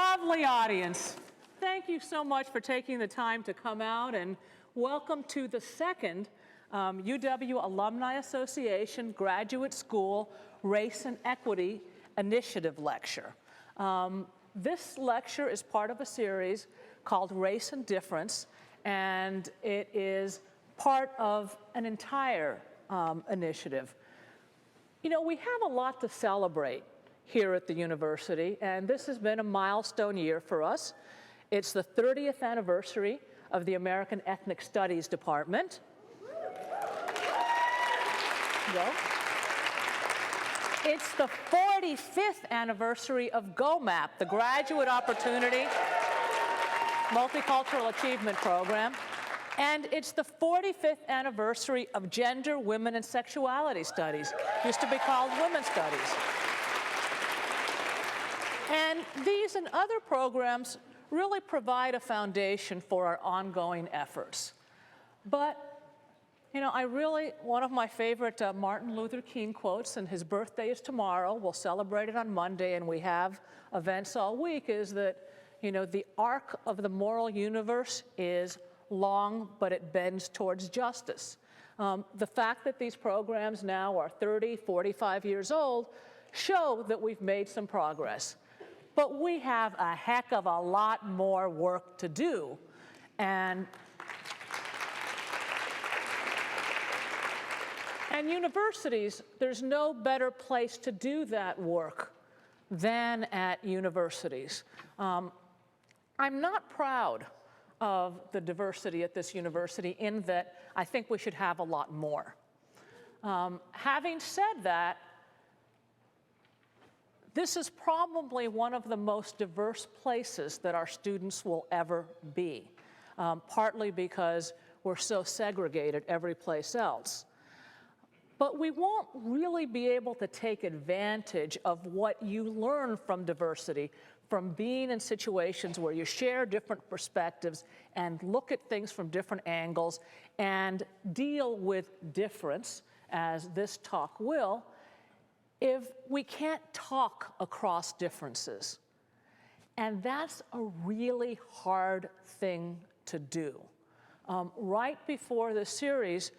Lovely audience. Thank you so much for taking the time to come out, and welcome to the second UW Alumni Association Graduate School Race and Equity Initiative Lecture. This lecture is part of a series called Race and Difference, and it is part of an entire initiative. You know, we have a lot to celebrate here at the university, and this has been a milestone year for us. It's the 30th anniversary of the American Ethnic Studies Department. It's the 45th anniversary of GOMAP, the Graduate Opportunity Multicultural Achievement Program. And it's the 45th anniversary of Gender, Women, and Sexuality Studies. Used to be called Women's Studies. And these and other programs really provide a foundation for our ongoing efforts. But, you know, one of my favorite Martin Luther King quotes, and his birthday is tomorrow, we'll celebrate it on Monday, and we have events all week, is that, you know, the arc of the moral universe is long, but it bends towards justice. The fact that these programs now are 30, 45 years old show that we've made some progress. But we have a heck of a lot more work to do. And universities, there's no better place to do that work than at universities. I'm not proud of the diversity at this university in that I think we should have a lot more. Having said that, this is probably one of the most diverse places that our students will ever be, partly because we're so segregated every place else. But we won't really be able to take advantage of what you learn from diversity, from being in situations where you share different perspectives and look at things from different angles and deal with difference, as this talk will, if we can't talk across differences. And that's a really hard thing to do. Right before this series,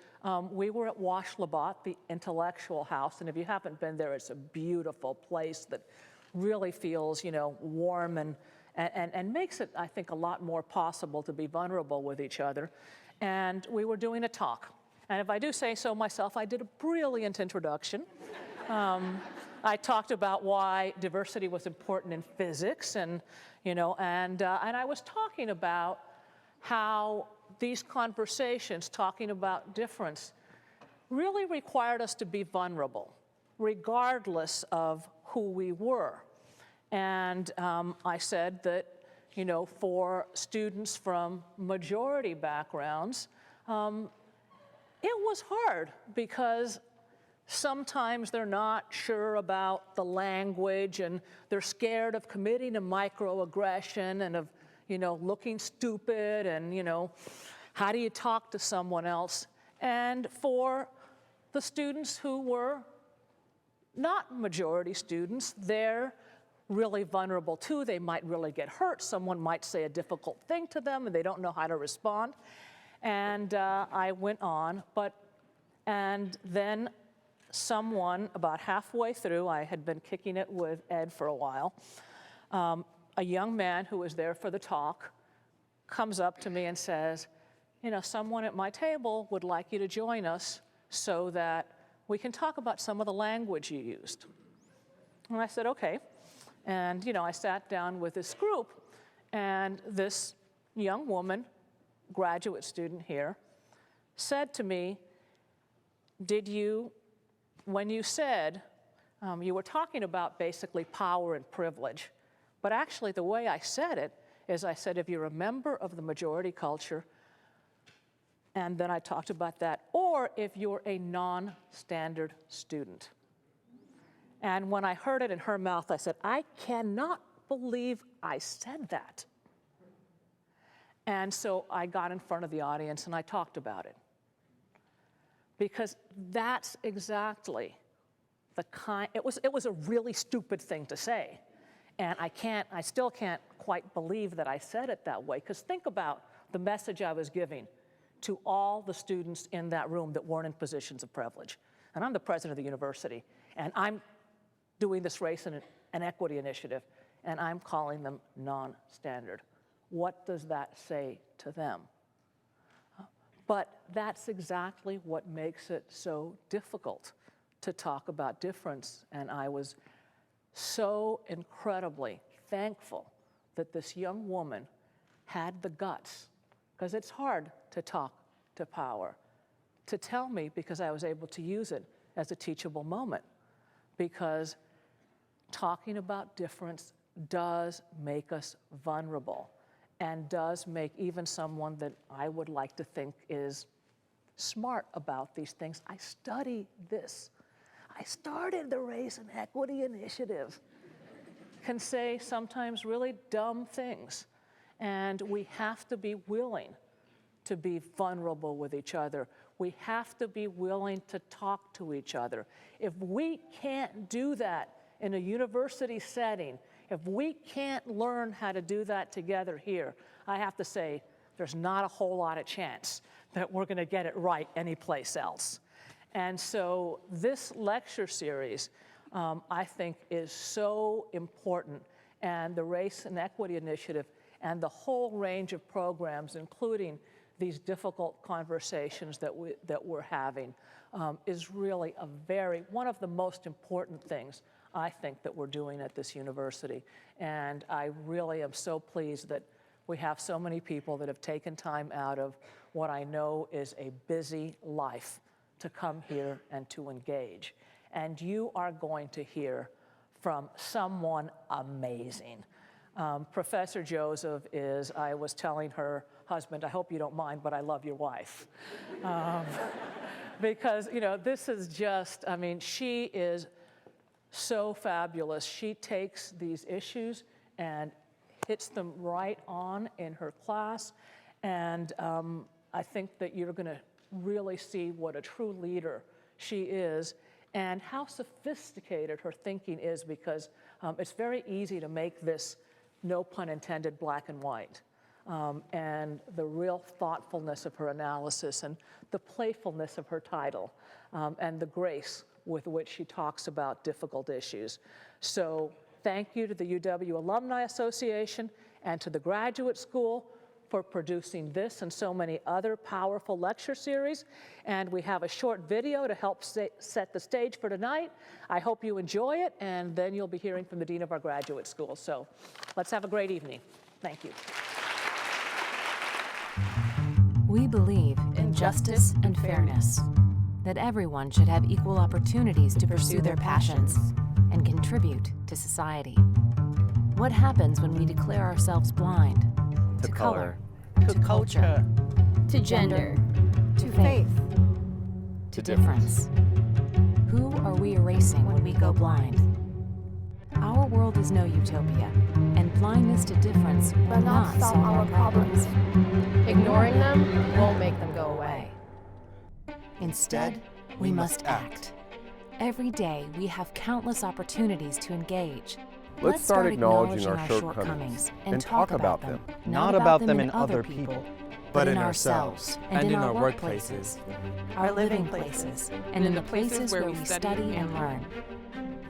we were at Washlabat, the intellectual house, and if you haven't been there, it's a beautiful place that really feels, you know, warm and makes it, I think, a lot more possible to be vulnerable with each other. And we were doing a talk. And if I do say so myself, I did a brilliant introduction. I talked about why diversity was important in physics, and you know, and I was talking about how these conversations, talking about difference, really required us to be vulnerable, regardless of who we were. And I said that, you know, for students from majority backgrounds, it was hard because sometimes they're not sure about the language and they're scared of committing a microaggression and of, you know, looking stupid and, you know, how do you talk to someone else? And for the students who were not majority students, they're really vulnerable too. They might really get hurt. Someone might say a difficult thing to them and they don't know how to respond. And I went on, and then someone, about halfway through, I had been kicking it with Ed for a while, a young man who was there for the talk comes up to me and says, you know, someone at my table would like you to join us so that we can talk about some of the language you used. And I said, okay. And, you know, I sat down with this group, and this young woman, graduate student here, said to me, when you said, you were talking about basically power and privilege, but actually the way I said it is I said, if you're a member of the majority culture, and then I talked about that, or if you're a non-standard student. And when I heard it in her mouth, I said, I cannot believe I said that. And so I got in front of the audience and I talked about it. Because that's exactly the kind, it was a really stupid thing to say. And I still can't quite believe that I said it that way, because think about the message I was giving to all the students in that room that weren't in positions of privilege. And I'm the president of the university, and I'm doing this race and equity initiative, and I'm calling them non-standard. What does that say to them? But that's exactly what makes it so difficult to talk about difference, and I was so incredibly thankful that this young woman had the guts, because it's hard to talk to power, to tell me, because I was able to use it as a teachable moment, because talking about difference does make us vulnerable and does make even someone that I would like to think is smart about these things. I study this. I started the Race and Equity Initiative. Can say sometimes really dumb things. And we have to be willing to be vulnerable with each other. We have to be willing to talk to each other. If we can't do that in a university setting, if we can't learn how to do that together here, I have to say there's not a whole lot of chance that we're going to get it right anyplace else. And so this lecture series, I think, is so important, and the Race and Equity Initiative and the whole range of programs, including these difficult conversations that we're having, is really one of the most important things I think that we're doing at this university. And I really am so pleased that we have so many people that have taken time out of what I know is a busy life to come here and to engage. And you are going to hear from someone amazing. Professor Joseph is, I was telling her husband, I hope you don't mind, but I love your wife. Because, this is just, she is so fabulous. She takes these issues and hits them right on in her class. And I think that you're going to really see what a true leader she is and how sophisticated her thinking is, because it's very easy to make this, no pun intended, black and white. And the real thoughtfulness of her analysis and the playfulness of her title and the grace with which she talks about difficult issues. So thank you to the UW Alumni Association and to the Graduate School for producing this and so many other powerful lecture series. And we have a short video to help set the stage for tonight. I hope you enjoy it, and then you'll be hearing from the Dean of our Graduate School. So let's have a great evening. Thank you. We believe in justice and fairness, that everyone should have equal opportunities to pursue their passions and contribute to society. What happens when we declare ourselves blind to color, to culture, to gender, to faith, to difference? Who are we erasing when we go blind? Our world is no utopia, and blindness to difference will not solve our problems. Ignoring them won't make them go away. Instead, we must act. Every day, we have countless opportunities to engage. Let's start acknowledging our shortcomings and talk about them, not about them in other people, but in ourselves and in our workplaces, our living places, and in the places where we study and learn.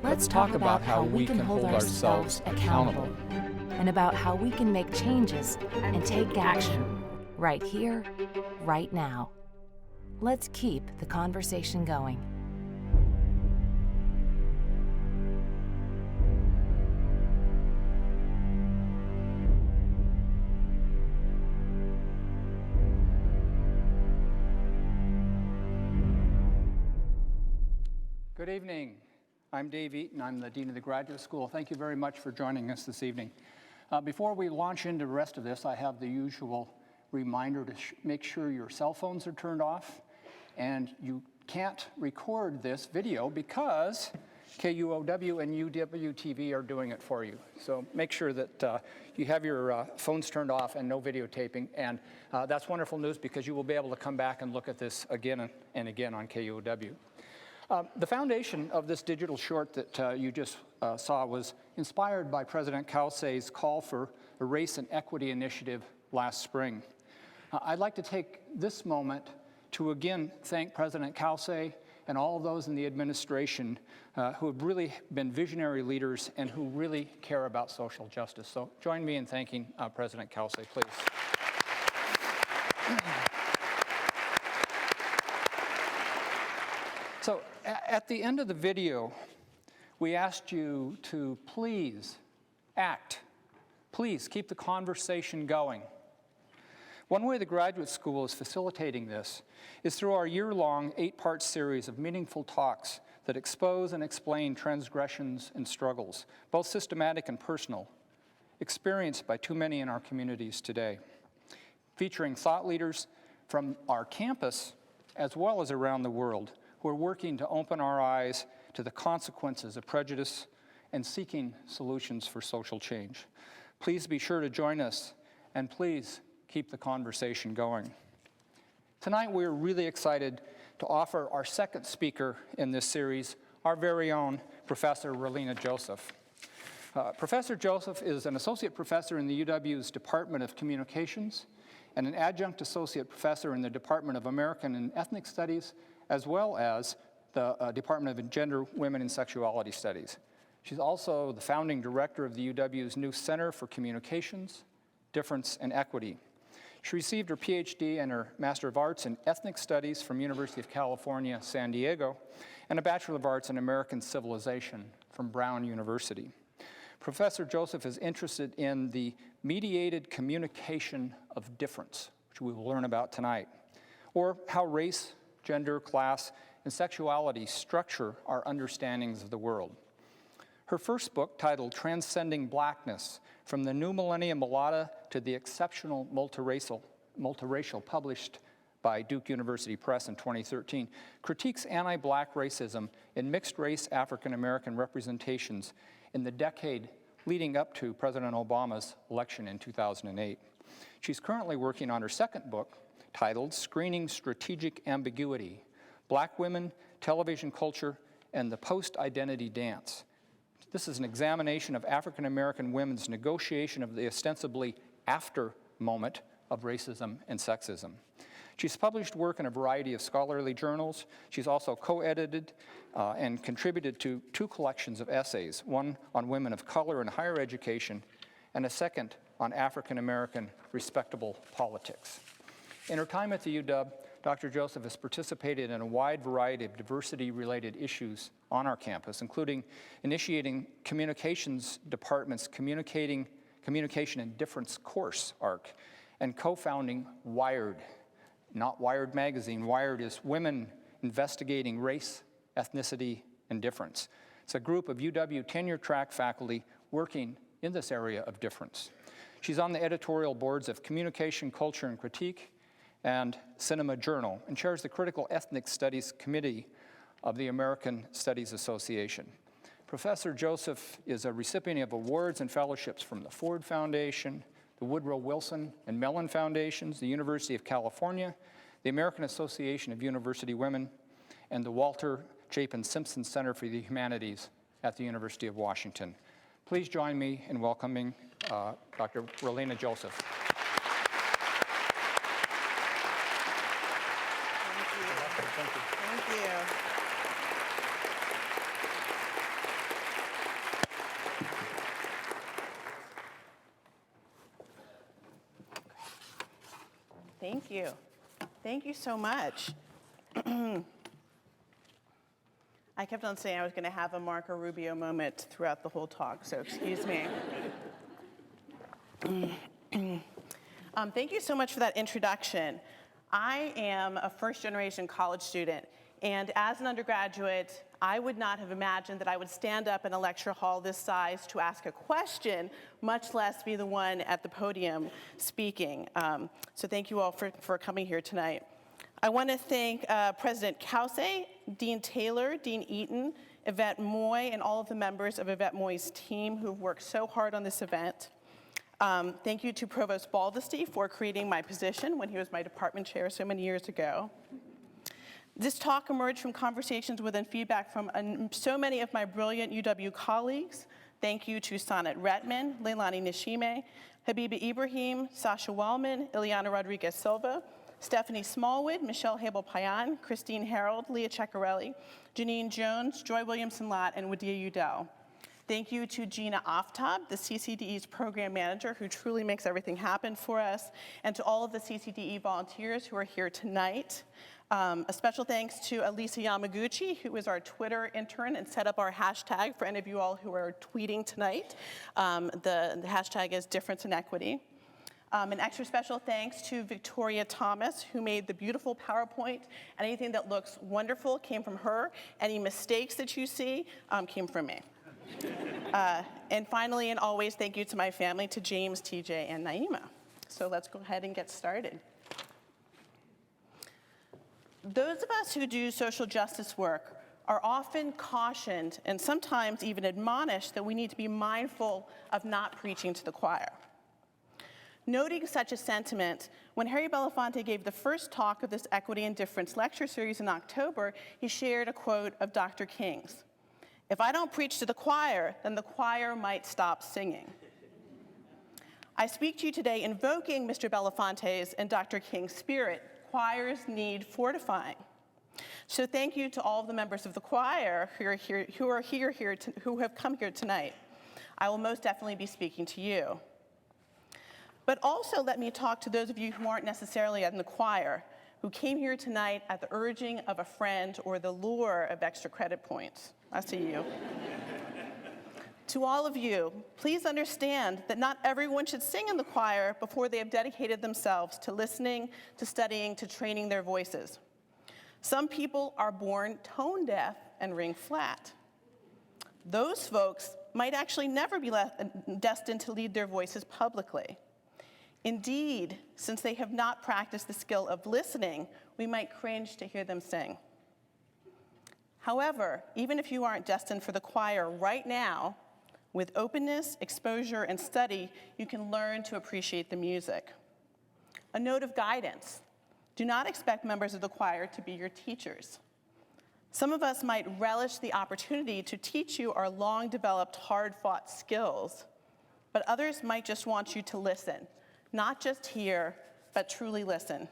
Let's talk about how we can hold ourselves accountable, and about how we can make changes and take action right here, right now. Let's keep the conversation going. Good evening. I'm Dave Eaton. I'm the Dean of the Graduate School. Thank you very much for joining us this evening. Before we launch into the rest of this, I have the usual reminder to make sure your cell phones are turned off, and you can't record this video because KUOW and UW-TV are doing it for you. So make sure that you have your phones turned off and no videotaping, and that's wonderful news because you will be able to come back and look at this again and again on KUOW. The foundation of this digital short that you just saw was inspired by President Kelsey's call for a race and equity initiative last spring. I'd like to take this moment to again thank President Kelsey and all of those in the administration who have really been visionary leaders and who really care about social justice. So join me in thanking President Kelsey, please. So at the end of the video, we asked you to please act. Please keep the conversation going. One way the graduate school is facilitating this is through our year-long 8-part series of meaningful talks that expose and explain transgressions and struggles, both systematic and personal, experienced by too many in our communities today, featuring thought leaders from our campus as well as around the world who are working to open our eyes to the consequences of prejudice and seeking solutions for social change. Please be sure to join us, and please keep the conversation going. Tonight, we're really excited to offer our second speaker in this series, our very own Professor Ralina Joseph. Professor Joseph is an associate professor in the UW's Department of Communications and an adjunct associate professor in the Department of American and Ethnic Studies, as well as the Department of Gender, Women, and Sexuality Studies. She's also the founding director of the UW's new Center for Communications, Difference, and Equity. She received her PhD and her Master of Arts in Ethnic Studies from University of California, San Diego, and a Bachelor of Arts in American Civilization from Brown University. Professor Joseph is interested in the mediated communication of difference, which we will learn about tonight, or how race, gender, class, and sexuality structure our understandings of the world. Her first book, titled Transcending Blackness, From the New Millennium Mulatto to the Exceptional Multiracial, published by Duke University Press in 2013, critiques anti-black racism in mixed-race African-American representations in the decade leading up to President Obama's election in 2008. She's currently working on her second book, titled Screening Strategic Ambiguity, Black Women, Television Culture, and the Post-Identity Dance. This is an examination of African-American women's negotiation of the ostensibly after moment of racism and sexism. She's published work in a variety of scholarly journals. She's also co-edited and contributed to 2 collections of essays, one on women of color in higher education, and a second on African-American respectable politics. In her time at the UW, Dr. Joseph has participated in a wide variety of diversity-related issues on our campus, including initiating communications department's Communication and Difference course arc, and co-founding Wired, not Wired magazine. Wired is Women Investigating Race, Ethnicity, and Difference. It's a group of UW tenure-track faculty working in this area of difference. She's on the editorial boards of Communication, Culture, and Critique, and Cinema Journal, and chairs the Critical Ethnic Studies Committee of the American Studies Association. Professor Joseph is a recipient of awards and fellowships from the Ford Foundation, the Woodrow Wilson and Mellon Foundations, the University of California, the American Association of University Women, and the Walter Chapin Simpson Center for the Humanities at the University of Washington. Please join me in welcoming Dr. Ralina Joseph. Thank you. Thank you so much. I kept on saying I was going to have a Marco Rubio moment throughout the whole talk, so excuse me. Thank you so much for that introduction. I am a first-generation college student, and as an undergraduate, I would not have imagined that I would stand up in a lecture hall this size to ask a question, much less be the one at the podium speaking. So thank you all for coming here tonight. I want to thank President Kelsey, Dean Taylor, Dean Eaton, Yvette Moy, and all of the members of Yvette Moy's team who've worked so hard on this event. Thank you to Provost Baldesty for creating my position when he was my department chair so many years ago. This talk emerged from conversations with and feedback from so many of my brilliant UW colleagues, Thank you to Sonnet Retman, Leilani Nishime, Habiba Ibrahim, Sasha Wellman, Ileana Rodriguez Silva, Stephanie Smallwood, Michelle Habel-Payan, Christine Harold, Leah Ceccarelli, Janine Jones, Joy Williamson-Lott, and Wadia Udell. Thank you to Gina Aftab, the CCDE's program manager, who truly makes everything happen for us, and to all of the CCDE volunteers who are here tonight. A special thanks to Elisa Yamaguchi, who is our Twitter intern and set up our hashtag for any of you all who are tweeting tonight. The hashtag is Difference in Equity. An extra special thanks to Victoria Thomas, who made the beautiful PowerPoint. Anything that looks wonderful came from her. Any mistakes that you see came from me. And finally, and always, thank you to my family, to James, TJ, and Naima. So let's go ahead and get started. Those of us who do social justice work are often cautioned and sometimes even admonished that we need to be mindful of not preaching to the choir. Noting such a sentiment, when Harry Belafonte gave the first talk of this Equity and Difference lecture series in October, he shared a quote of Dr. King's. "If I don't preach to the choir, then the choir might stop singing." I speak to you today invoking Mr. Belafonte's and Dr. King's spirit. Choirs need fortifying. So thank you to all of the members of the choir who have come here tonight. I will most definitely be speaking to you. But also let me talk to those of you who aren't necessarily in the choir, who came here tonight at the urging of a friend or the lure of extra credit points. I see you. To all of you, please understand that not everyone should sing in the choir before they have dedicated themselves to listening, to studying, to training their voices. Some people are born tone deaf and ring flat. Those folks might actually never be destined to lead their voices publicly. Indeed, since they have not practiced the skill of listening, we might cringe to hear them sing. However, even if you aren't destined for the choir right now, with openness, exposure, and study, you can learn to appreciate the music. A note of guidance: do not expect members of the choir to be your teachers. Some of us might relish the opportunity to teach you our long-developed, hard-fought skills, but others might just want you to listen. Not just hear, but truly listen.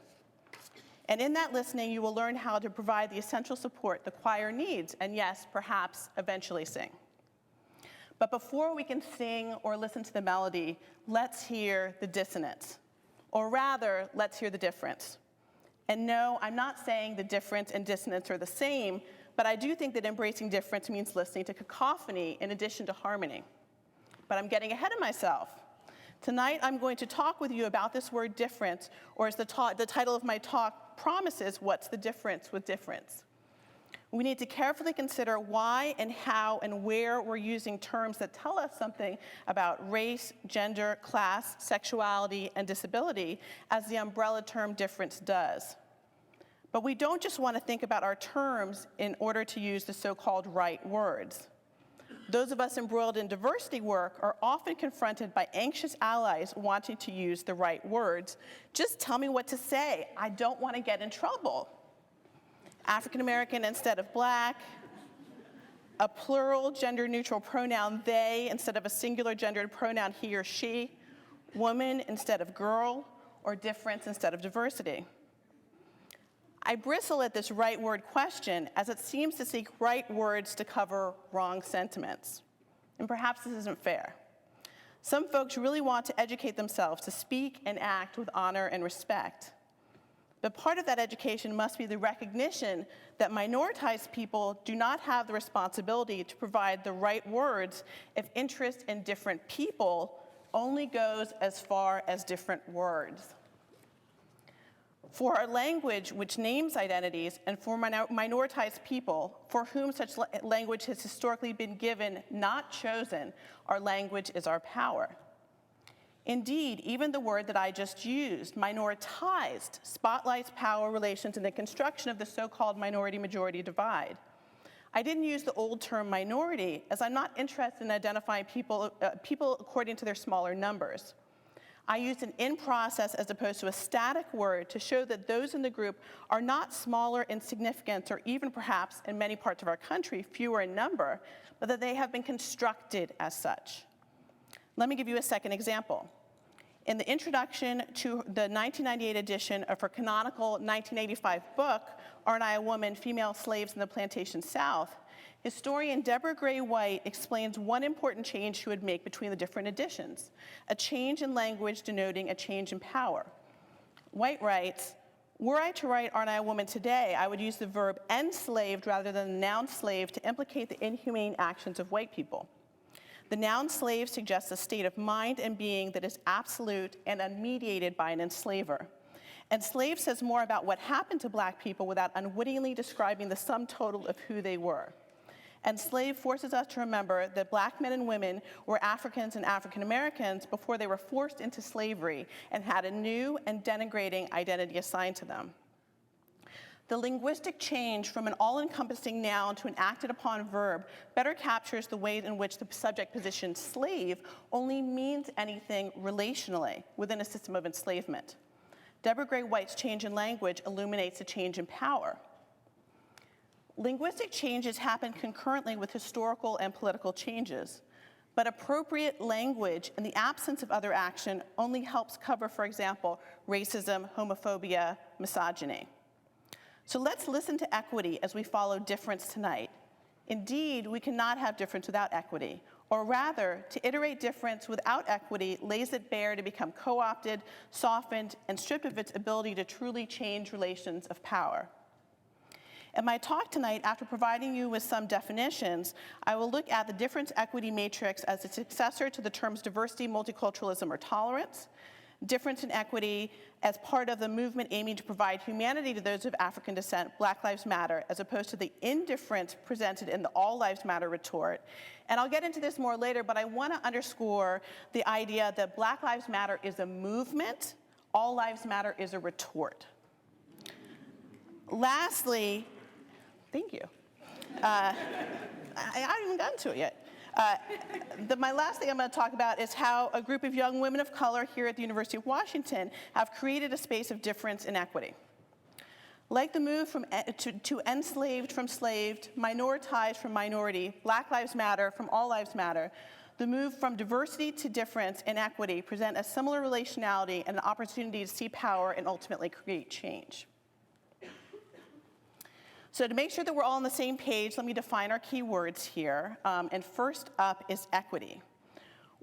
And in that listening, you will learn how to provide the essential support the choir needs, and yes, perhaps eventually sing. But before we can sing or listen to the melody, let's hear the dissonance. Or rather, let's hear the difference. And no, I'm not saying the difference and dissonance are the same, but I do think that embracing difference means listening to cacophony in addition to harmony. But I'm getting ahead of myself. Tonight, I'm going to talk with you about this word difference, or as the title of my talk promises, what's the difference with difference? We need to carefully consider why and how and where we're using terms that tell us something about race, gender, class, sexuality, and disability, as the umbrella term difference does. But we don't just want to think about our terms in order to use the so-called right words. Those of us embroiled in diversity work are often confronted by anxious allies wanting to use the right words. Just tell me what to say. I don't want to get in trouble. African American instead of black, a plural gender-neutral pronoun they instead of a singular gendered pronoun he or she, woman instead of girl, or difference instead of diversity. I bristle at this right word question as it seems to seek right words to cover wrong sentiments. And perhaps this isn't fair. Some folks really want to educate themselves to speak and act with honor and respect. But part of that education must be the recognition that minoritized people do not have the responsibility to provide the right words if interest in different people only goes as far as different words. For our language, which names identities, and for minoritized people, for whom such language has historically been given, not chosen, our language is our power. Indeed, even the word that I just used, minoritized, spotlights power relations in the construction of the so-called minority-majority divide. I didn't use the old term minority, as I'm not interested in identifying people according to their smaller numbers. I used an in process as opposed to a static word to show that those in the group are not smaller in significance or even perhaps in many parts of our country fewer in number, but that they have been constructed as such. Let me give you a second example. In the introduction to the 1998 edition of her canonical 1985 book, Aren't I a Woman? Female Slaves in the Plantation South, historian Deborah Gray White explains one important change she would make between the different editions, a change in language denoting a change in power. White writes, were I to write Aren't I a Woman today, I would use the verb enslaved rather than the noun slave to implicate the inhumane actions of white people. The noun slave suggests a state of mind and being that is absolute and unmediated by an enslaver. Enslaved says more about what happened to black people without unwittingly describing the sum total of who they were. Enslaved forces us to remember that black men and women were Africans and African Americans before they were forced into slavery and had a new and denigrating identity assigned to them. The linguistic change from an all-encompassing noun to an acted-upon verb better captures the way in which the subject position slave only means anything relationally within a system of enslavement. Deborah Gray White's change in language illuminates a change in power. Linguistic changes happen concurrently with historical and political changes, but appropriate language in the absence of other action only helps cover, for example, racism, homophobia, misogyny. So let's listen to equity as we follow difference tonight. Indeed, we cannot have difference without equity, or rather, to iterate difference without equity lays it bare to become co-opted, softened, and stripped of its ability to truly change relations of power. In my talk tonight, after providing you with some definitions, I will look at the difference equity matrix as a successor to the terms diversity, multiculturalism, or tolerance, difference and equity as part of the movement aiming to provide humanity to those of African descent, Black Lives Matter, as opposed to the indifference presented in the All Lives Matter retort. And I'll get into this more later, but I want to underscore the idea that Black Lives Matter is a movement, All Lives Matter is a retort. Lastly, thank you. I haven't even gotten to it yet. My last thing I'm going to talk about is how a group of young women of color here at the University of Washington have created a space of difference and equity. Like the move from to enslaved from slaved, minoritized from minority, Black Lives Matter from All Lives Matter, the move from diversity to difference and equity present a similar relationality and an opportunity to see power and ultimately create change. So to make sure that we're all on the same page, let me define our key words here. And first up is equity.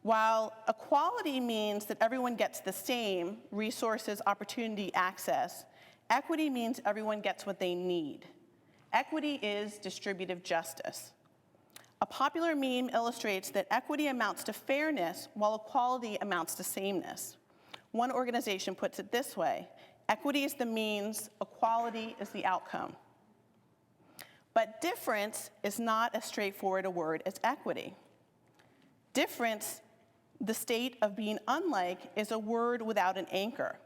While equality means that everyone gets the same resources, opportunity, access, equity means everyone gets what they need. Equity is distributive justice. A popular meme illustrates that equity amounts to fairness while equality amounts to sameness. One organization puts it this way: equity is the means, equality is the outcome. But difference is not as straightforward a word as equity. Difference, the state of being unlike, is a word without an anchor.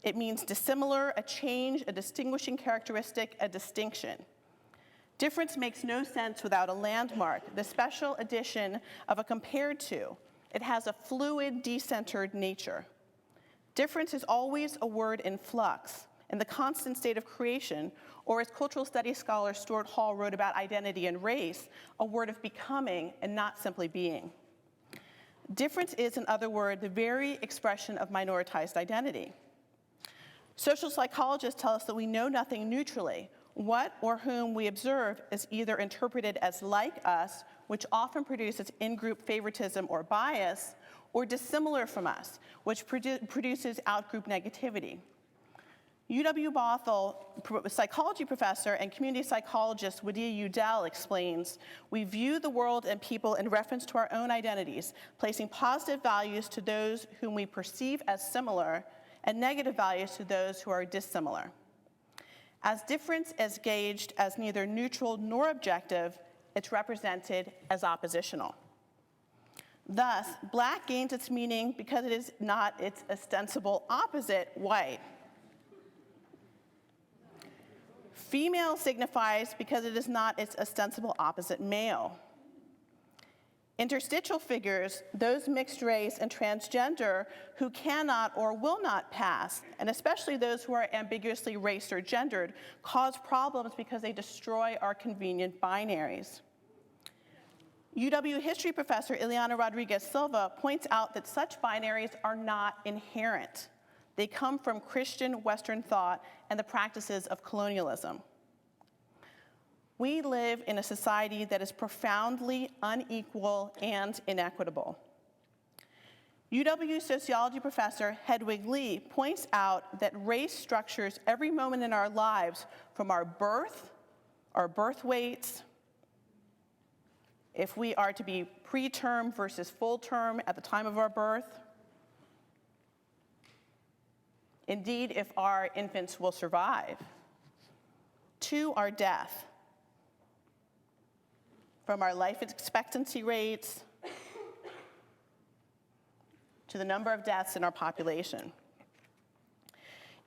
It means dissimilar, a change, a distinguishing characteristic, a distinction. Difference makes no sense without a landmark, the special addition of a compared to. It has a fluid, decentered nature. Difference is always a word in flux, in the constant state of creation, or as cultural studies scholar Stuart Hall wrote about identity and race, a word of becoming and not simply being. Difference is, in other words, the very expression of minoritized identity. Social psychologists tell us that we know nothing neutrally. What or whom we observe is either interpreted as like us, which often produces in-group favoritism or bias, or dissimilar from us, which produces out-group negativity. UW Bothell, psychology professor and community psychologist Wadea Udell explains, we view the world and people in reference to our own identities, placing positive values to those whom we perceive as similar and negative values to those who are dissimilar. As difference is gauged as neither neutral nor objective, it's represented as oppositional. Thus, Black gains its meaning because it is not its ostensible opposite, white. Female signifies because it is not its ostensible opposite, male. Interstitial figures, those mixed race and transgender who cannot or will not pass, and especially those who are ambiguously raced or gendered, cause problems because they destroy our convenient binaries. UW history professor Ileana Rodriguez Silva points out that such binaries are not inherent. They come from Christian Western thought and the practices of colonialism. We live in a society that is profoundly unequal and inequitable. UW sociology professor Hedwig Lee points out that race structures every moment in our lives, from our birth weights, if we are to be preterm versus full term at the time of our birth, indeed if our infants will survive, to our death, from our life expectancy rates to the number of deaths in our population.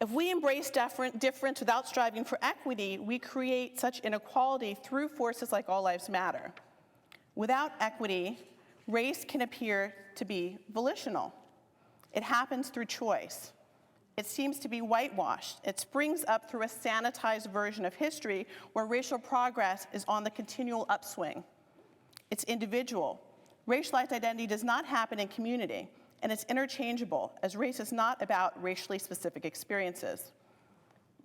If we embrace difference without striving for equity, we create such inequality through forces like All Lives Matter. Without equity, race can appear to be volitional. It happens through choice. It seems to be whitewashed. It springs up through a sanitized version of history where racial progress is on the continual upswing. It's individual. Racialized identity does not happen in community, and it's interchangeable, as race is not about racially specific experiences.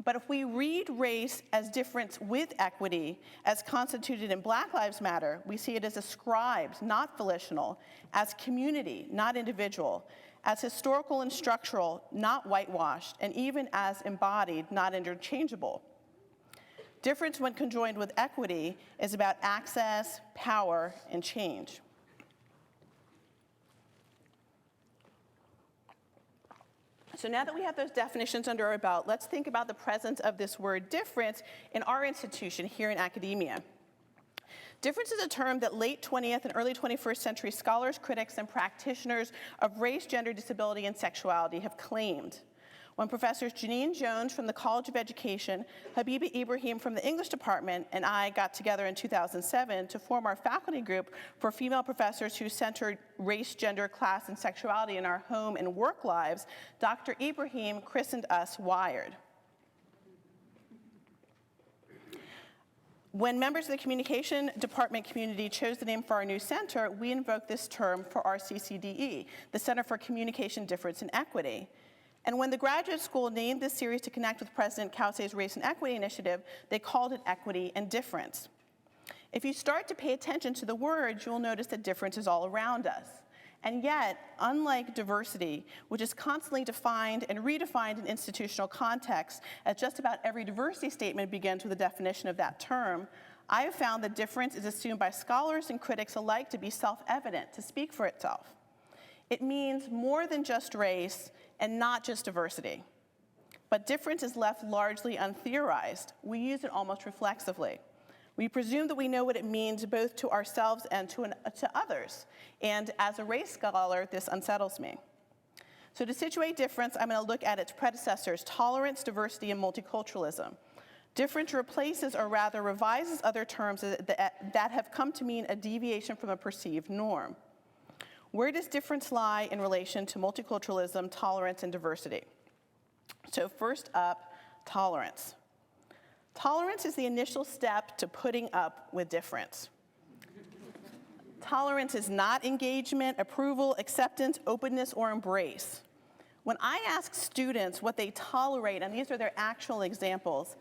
But if we read race as difference with equity, as constituted in Black Lives Matter, we see it as ascribed, not volitional, as community, not individual, as historical and structural, not whitewashed, and even as embodied, not interchangeable. Difference, when conjoined with equity, is about access, power, and change. So now that we have those definitions under our belt, let's think about the presence of this word difference in our institution here in academia. Difference is a term that late 20th and early 21st century scholars, critics, and practitioners of race, gender, disability, and sexuality have claimed. When Professors Janine Jones from the College of Education, Habiba Ibrahim from the English department, and I got together in 2007 to form our faculty group for female professors who centered race, gender, class, and sexuality in our home and work lives, Dr. Ibrahim christened us Wired. When members of the communication department community chose the name for our new center, we invoked this term for our CCDE, the Center for Communication, Difference, and Equity. And when the graduate school named this series to connect with President Cauce's Race and Equity Initiative, they called it Equity and Difference. If you start to pay attention to the words, you'll notice that difference is all around us. And yet, unlike diversity, which is constantly defined and redefined in institutional context, as just about every diversity statement begins with a definition of that term, I have found that difference is assumed by scholars and critics alike to be self-evident, to speak for itself. It means more than just race and not just diversity. But difference is left largely untheorized. We use it almost reflexively. We presume that we know what it means both to ourselves and to others. And as a race scholar, this unsettles me. So to situate difference, I'm going to look at its predecessors, tolerance, diversity, and multiculturalism. Difference replaces, or rather revises, other terms that have come to mean a deviation from a perceived norm. Where does difference lie in relation to multiculturalism, tolerance, and diversity? So first up, tolerance. Tolerance is the initial step to putting up with difference. Tolerance is not engagement, approval, acceptance, openness, or embrace. When I ask students what they tolerate, and these are their actual examples,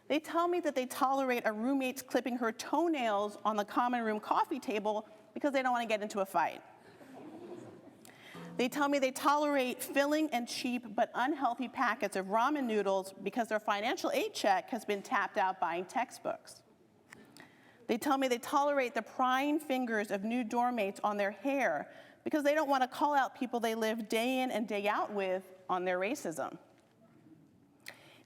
they tell me that they tolerate a roommate's clipping her toenails on the common room coffee table because they don't want to get into a fight. They tell me they tolerate filling and cheap but unhealthy packets of ramen noodles because their financial aid check has been tapped out buying textbooks. They tell me they tolerate the prying fingers of new dorm mates on their hair because they don't want to call out people they live day in and day out with on their racism.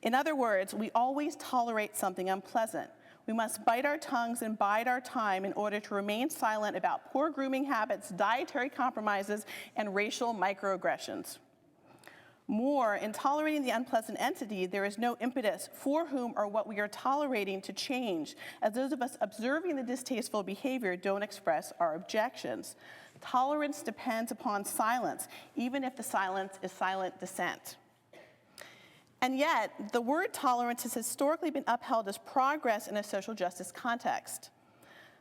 In other words, we always tolerate something unpleasant. We must bite our tongues and bide our time in order to remain silent about poor grooming habits, dietary compromises, and racial microaggressions. More, in tolerating the unpleasant entity, there is no impetus for whom or what we are tolerating to change, as those of us observing the distasteful behavior don't express our objections. Tolerance depends upon silence, even if the silence is silent dissent. And yet, the word tolerance has historically been upheld as progress in a social justice context.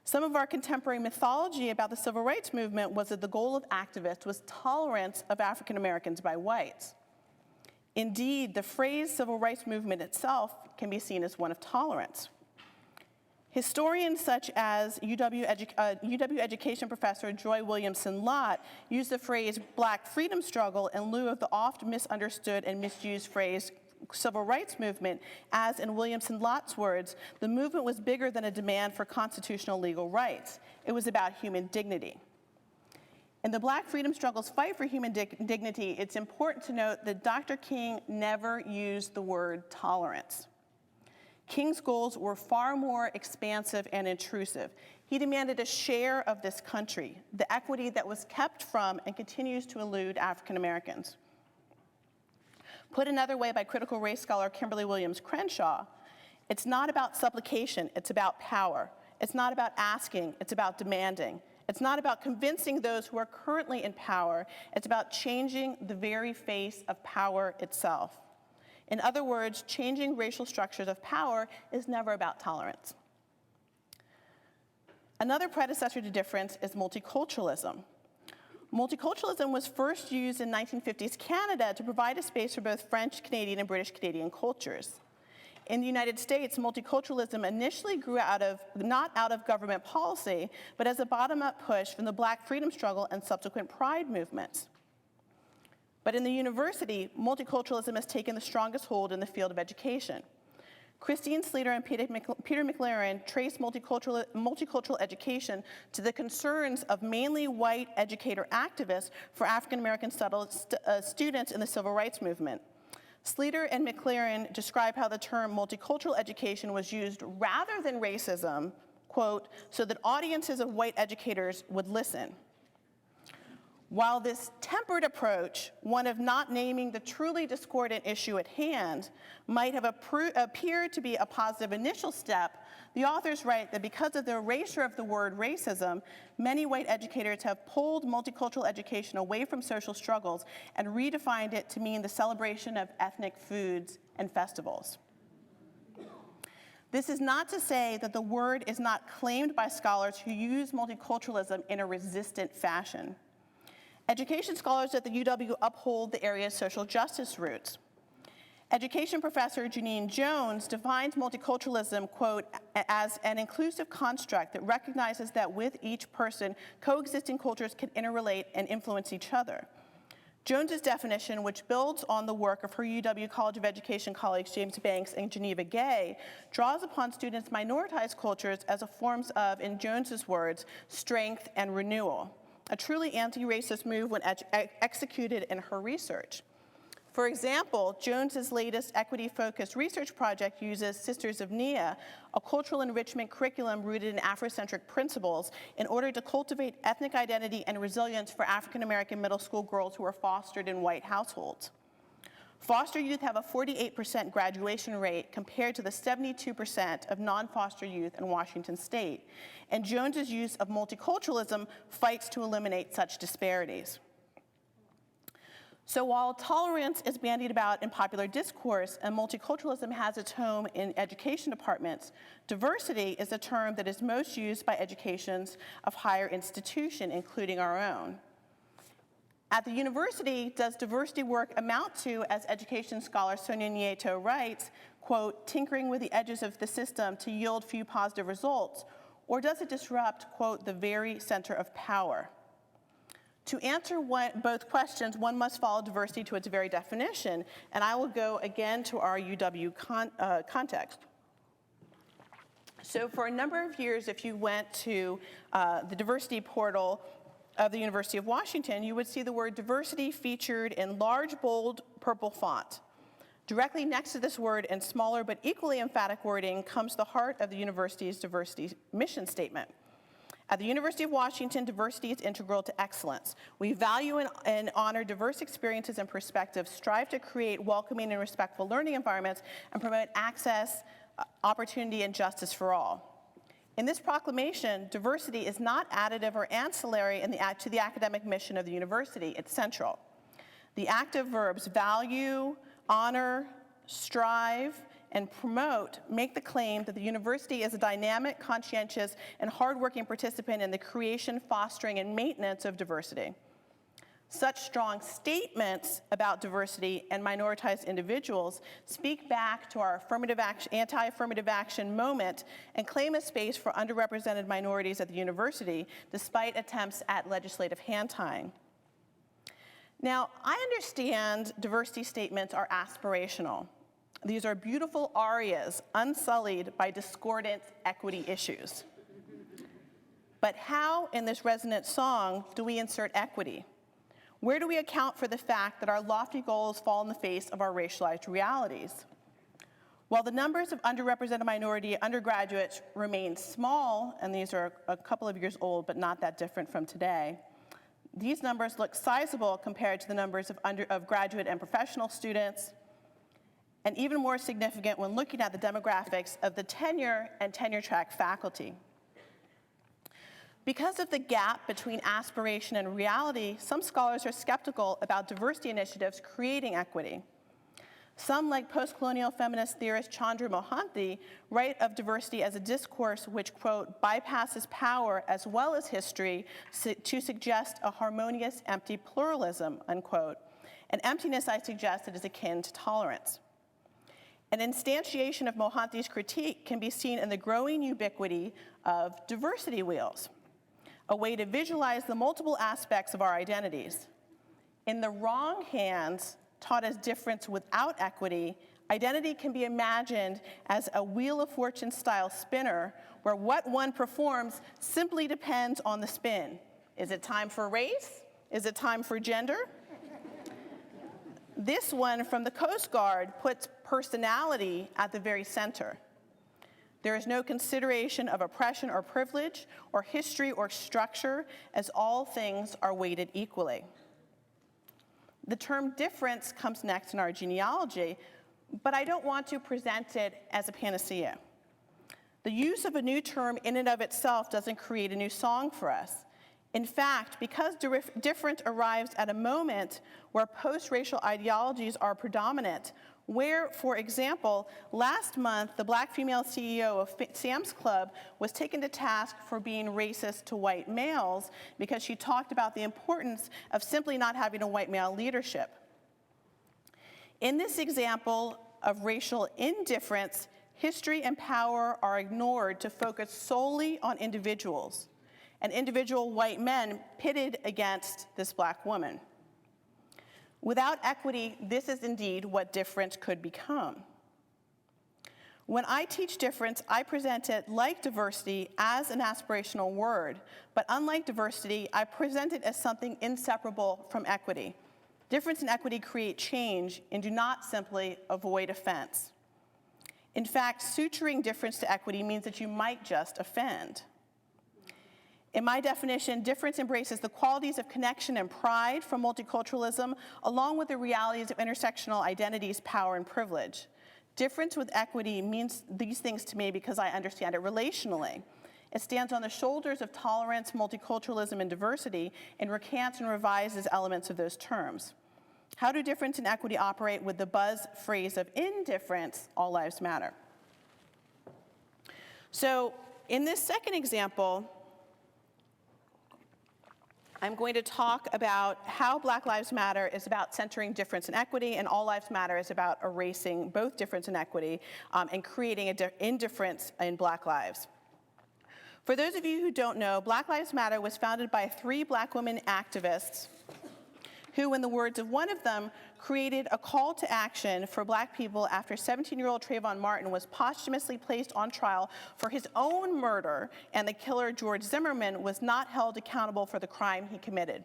Some of our contemporary mythology about the civil rights movement was that the goal of activists was tolerance of African Americans by whites. Indeed, the phrase civil rights movement itself can be seen as one of tolerance. Historians such as UW education professor Joy Williamson Lott used the phrase Black freedom struggle in lieu of the oft misunderstood and misused phrase civil rights movement, as in Williamson Lott's words, the movement was bigger than a demand for constitutional legal rights. It was about human dignity. In the Black freedom struggle's fight for human dignity, it's important to note that Dr. King never used the word tolerance. King's goals were far more expansive and intrusive. He demanded a share of this country, the equity that was kept from and continues to elude African Americans. Put another way by critical race scholar Kimberly Williams Crenshaw, it's not about supplication, it's about power. It's not about asking, it's about demanding. It's not about convincing those who are currently in power, it's about changing the very face of power itself. In other words, changing racial structures of power is never about tolerance. Another predecessor to difference is multiculturalism. Multiculturalism was first used in 1950s Canada to provide a space for both French Canadian and British Canadian cultures. In the United States, multiculturalism initially grew not out of government policy, but as a bottom-up push from the Black freedom struggle and subsequent pride movements. But in the university, multiculturalism has taken the strongest hold in the field of education. Christine Sleater and Peter McLaren trace multicultural education to the concerns of mainly white educator activists for African American students in the civil rights movement. Sleater and McLaren describe how the term multicultural education was used rather than racism, quote, so that audiences of white educators would listen. While this tempered approach, one of not naming the truly discordant issue at hand, might have appeared to be a positive initial step, the authors write that because of the erasure of the word racism, many white educators have pulled multicultural education away from social struggles and redefined it to mean the celebration of ethnic foods and festivals. This is not to say that the word is not claimed by scholars who use multiculturalism in a resistant fashion. Education scholars at the UW uphold the area's social justice roots. Education professor Janine Jones defines multiculturalism, quote, as an inclusive construct that recognizes that with each person, coexisting cultures can interrelate and influence each other. Jones's definition, which builds on the work of her UW College of Education colleagues James Banks and Geneva Gay, draws upon students' minoritized cultures as a form of, in Jones's words, strength and renewal, a truly anti-racist move when executed in her research. For example, Jones's latest equity-focused research project uses Sisters of Nia, a cultural enrichment curriculum rooted in Afrocentric principles, in order to cultivate ethnic identity and resilience for African-American middle school girls who are fostered in white households. Foster youth have a 48% graduation rate compared to the 72% of non-foster youth in Washington state, and Jones's use of multiculturalism fights to eliminate such disparities. So while tolerance is bandied about in popular discourse and multiculturalism has its home in education departments, diversity is a term that is most used by educations of higher institution, including our own. At the university, does diversity work amount to, as education scholar Sonia Nieto writes, quote, tinkering with the edges of the system to yield few positive results, or does it disrupt, quote, the very center of power? To answer both questions, one must follow diversity to its very definition, and I will go again to our UW context. So for a number of years, if you went to the diversity portal of the University of Washington, you would see the word diversity featured in large, bold, purple font. Directly next to this word in smaller but equally emphatic wording comes the heart of the university's diversity mission statement. At the University of Washington, diversity is integral to excellence. We value and honor diverse experiences and perspectives, strive to create welcoming and respectful learning environments, and promote access, opportunity, and justice for all. In this proclamation, diversity is not additive or ancillary to the academic mission of the university. It's central. The active verbs value, honor, strive, and promote make the claim that the university is a dynamic, conscientious, and hardworking participant in the creation, fostering, and maintenance of diversity. Such strong statements about diversity and minoritized individuals speak back to our anti-affirmative action moment and claim a space for underrepresented minorities at the university, despite attempts at legislative hand-tying. Now, I understand diversity statements are aspirational. These are beautiful arias, unsullied by discordant equity issues. But how, in this resonant song, do we insert equity? Where do we account for the fact that our lofty goals fall in the face of our racialized realities? While the numbers of underrepresented minority undergraduates remain small, and these are a couple of years old, but not that different from today, these numbers look sizable compared to the numbers of graduate and professional students, and even more significant when looking at the demographics of the tenure and tenure-track faculty. Because of the gap between aspiration and reality, some scholars are skeptical about diversity initiatives creating equity. Some, like post-colonial feminist theorist Chandra Mohanty, write of diversity as a discourse which, quote, bypasses power as well as history to suggest a harmonious, empty pluralism, unquote. An emptiness, I suggest, that is akin to tolerance. An instantiation of Mohanty's critique can be seen in the growing ubiquity of diversity wheels, a way to visualize the multiple aspects of our identities. In the wrong hands, taught as difference without equity, identity can be imagined as a Wheel of Fortune style spinner where what one performs simply depends on the spin. Is it time for race? Is it time for gender? This one from the Coast Guard puts personality at the very center. There is no consideration of oppression or privilege or history or structure, as all things are weighted equally. The term difference comes next in our genealogy, but I don't want to present it as a panacea. The use of a new term in and of itself doesn't create a new song for us. In fact, because different arrives at a moment where post-racial ideologies are predominant, where, for example, last month, the black female CEO of Sam's Club was taken to task for being racist to white males because she talked about the importance of simply not having a white male leadership. In this example of racial indifference, history and power are ignored to focus solely on individuals, and individual white men pitted against this black woman. Without equity, this is indeed what difference could become. When I teach difference, I present it like diversity as an aspirational word, but unlike diversity, I present it as something inseparable from equity. Difference and equity create change and do not simply avoid offense. In fact, suturing difference to equity means that you might just offend. In my definition, difference embraces the qualities of connection and pride from multiculturalism, along with the realities of intersectional identities, power, and privilege. Difference with equity means these things to me because I understand it relationally. It stands on the shoulders of tolerance, multiculturalism, and diversity, and recants and revises elements of those terms. How do difference and equity operate with the buzz phrase of indifference, all lives matter? So in this second example, I'm going to talk about how Black Lives Matter is about centering difference and equity, and All Lives Matter is about erasing both difference and equity and creating indifference in Black lives. For those of you who don't know, Black Lives Matter was founded by 3 black women activists who, in the words of one of them, created a call to action for black people after 17-year-old Trayvon Martin was posthumously placed on trial for his own murder, and the killer, George Zimmerman, was not held accountable for the crime he committed.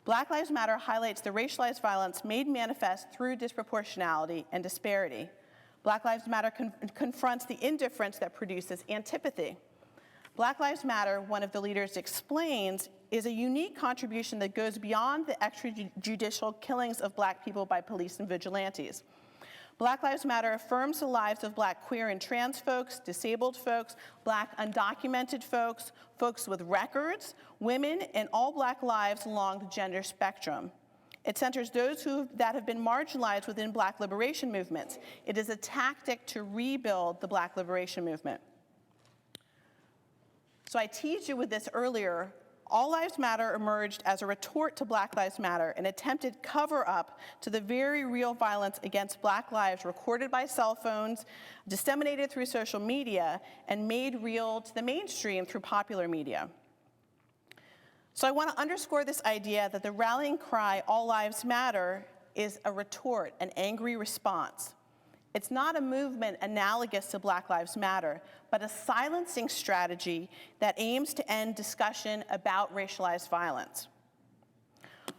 Black Lives Matter highlights the racialized violence made manifest through disproportionality and disparity. Black Lives Matter confronts the indifference that produces antipathy. Black Lives Matter, one of the leaders explains, is a unique contribution that goes beyond the extrajudicial killings of Black people by police and vigilantes. Black Lives Matter affirms the lives of Black queer and trans folks, disabled folks, Black undocumented folks, folks with records, women, and all Black lives along the gender spectrum. It centers those that have been marginalized within Black liberation movements. It is a tactic to rebuild the Black liberation movement. So I teased you with this earlier. All Lives Matter emerged as a retort to Black Lives Matter, an attempted cover-up to the very real violence against Black lives recorded by cell phones, disseminated through social media, and made real to the mainstream through popular media. So I want to underscore this idea that the rallying cry, All Lives Matter, is a retort, an angry response. It's not a movement analogous to Black Lives Matter, but a silencing strategy that aims to end discussion about racialized violence.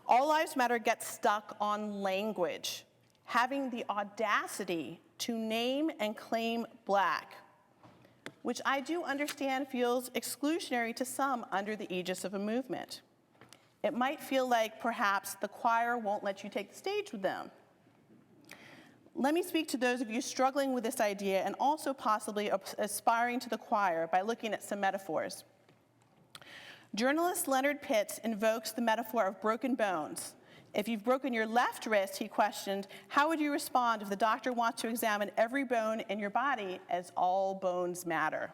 All Lives Matter gets stuck on language, having the audacity to name and claim Black, which I do understand feels exclusionary to some under the aegis of a movement. It might feel like perhaps the choir won't let you take the stage with them. Let me speak to those of you struggling with this idea and also possibly aspiring to the choir by looking at some metaphors. Journalist Leonard Pitts invokes the metaphor of broken bones. If you've broken your left wrist, he questioned, how would you respond if the doctor wants to examine every bone in your body as all bones matter?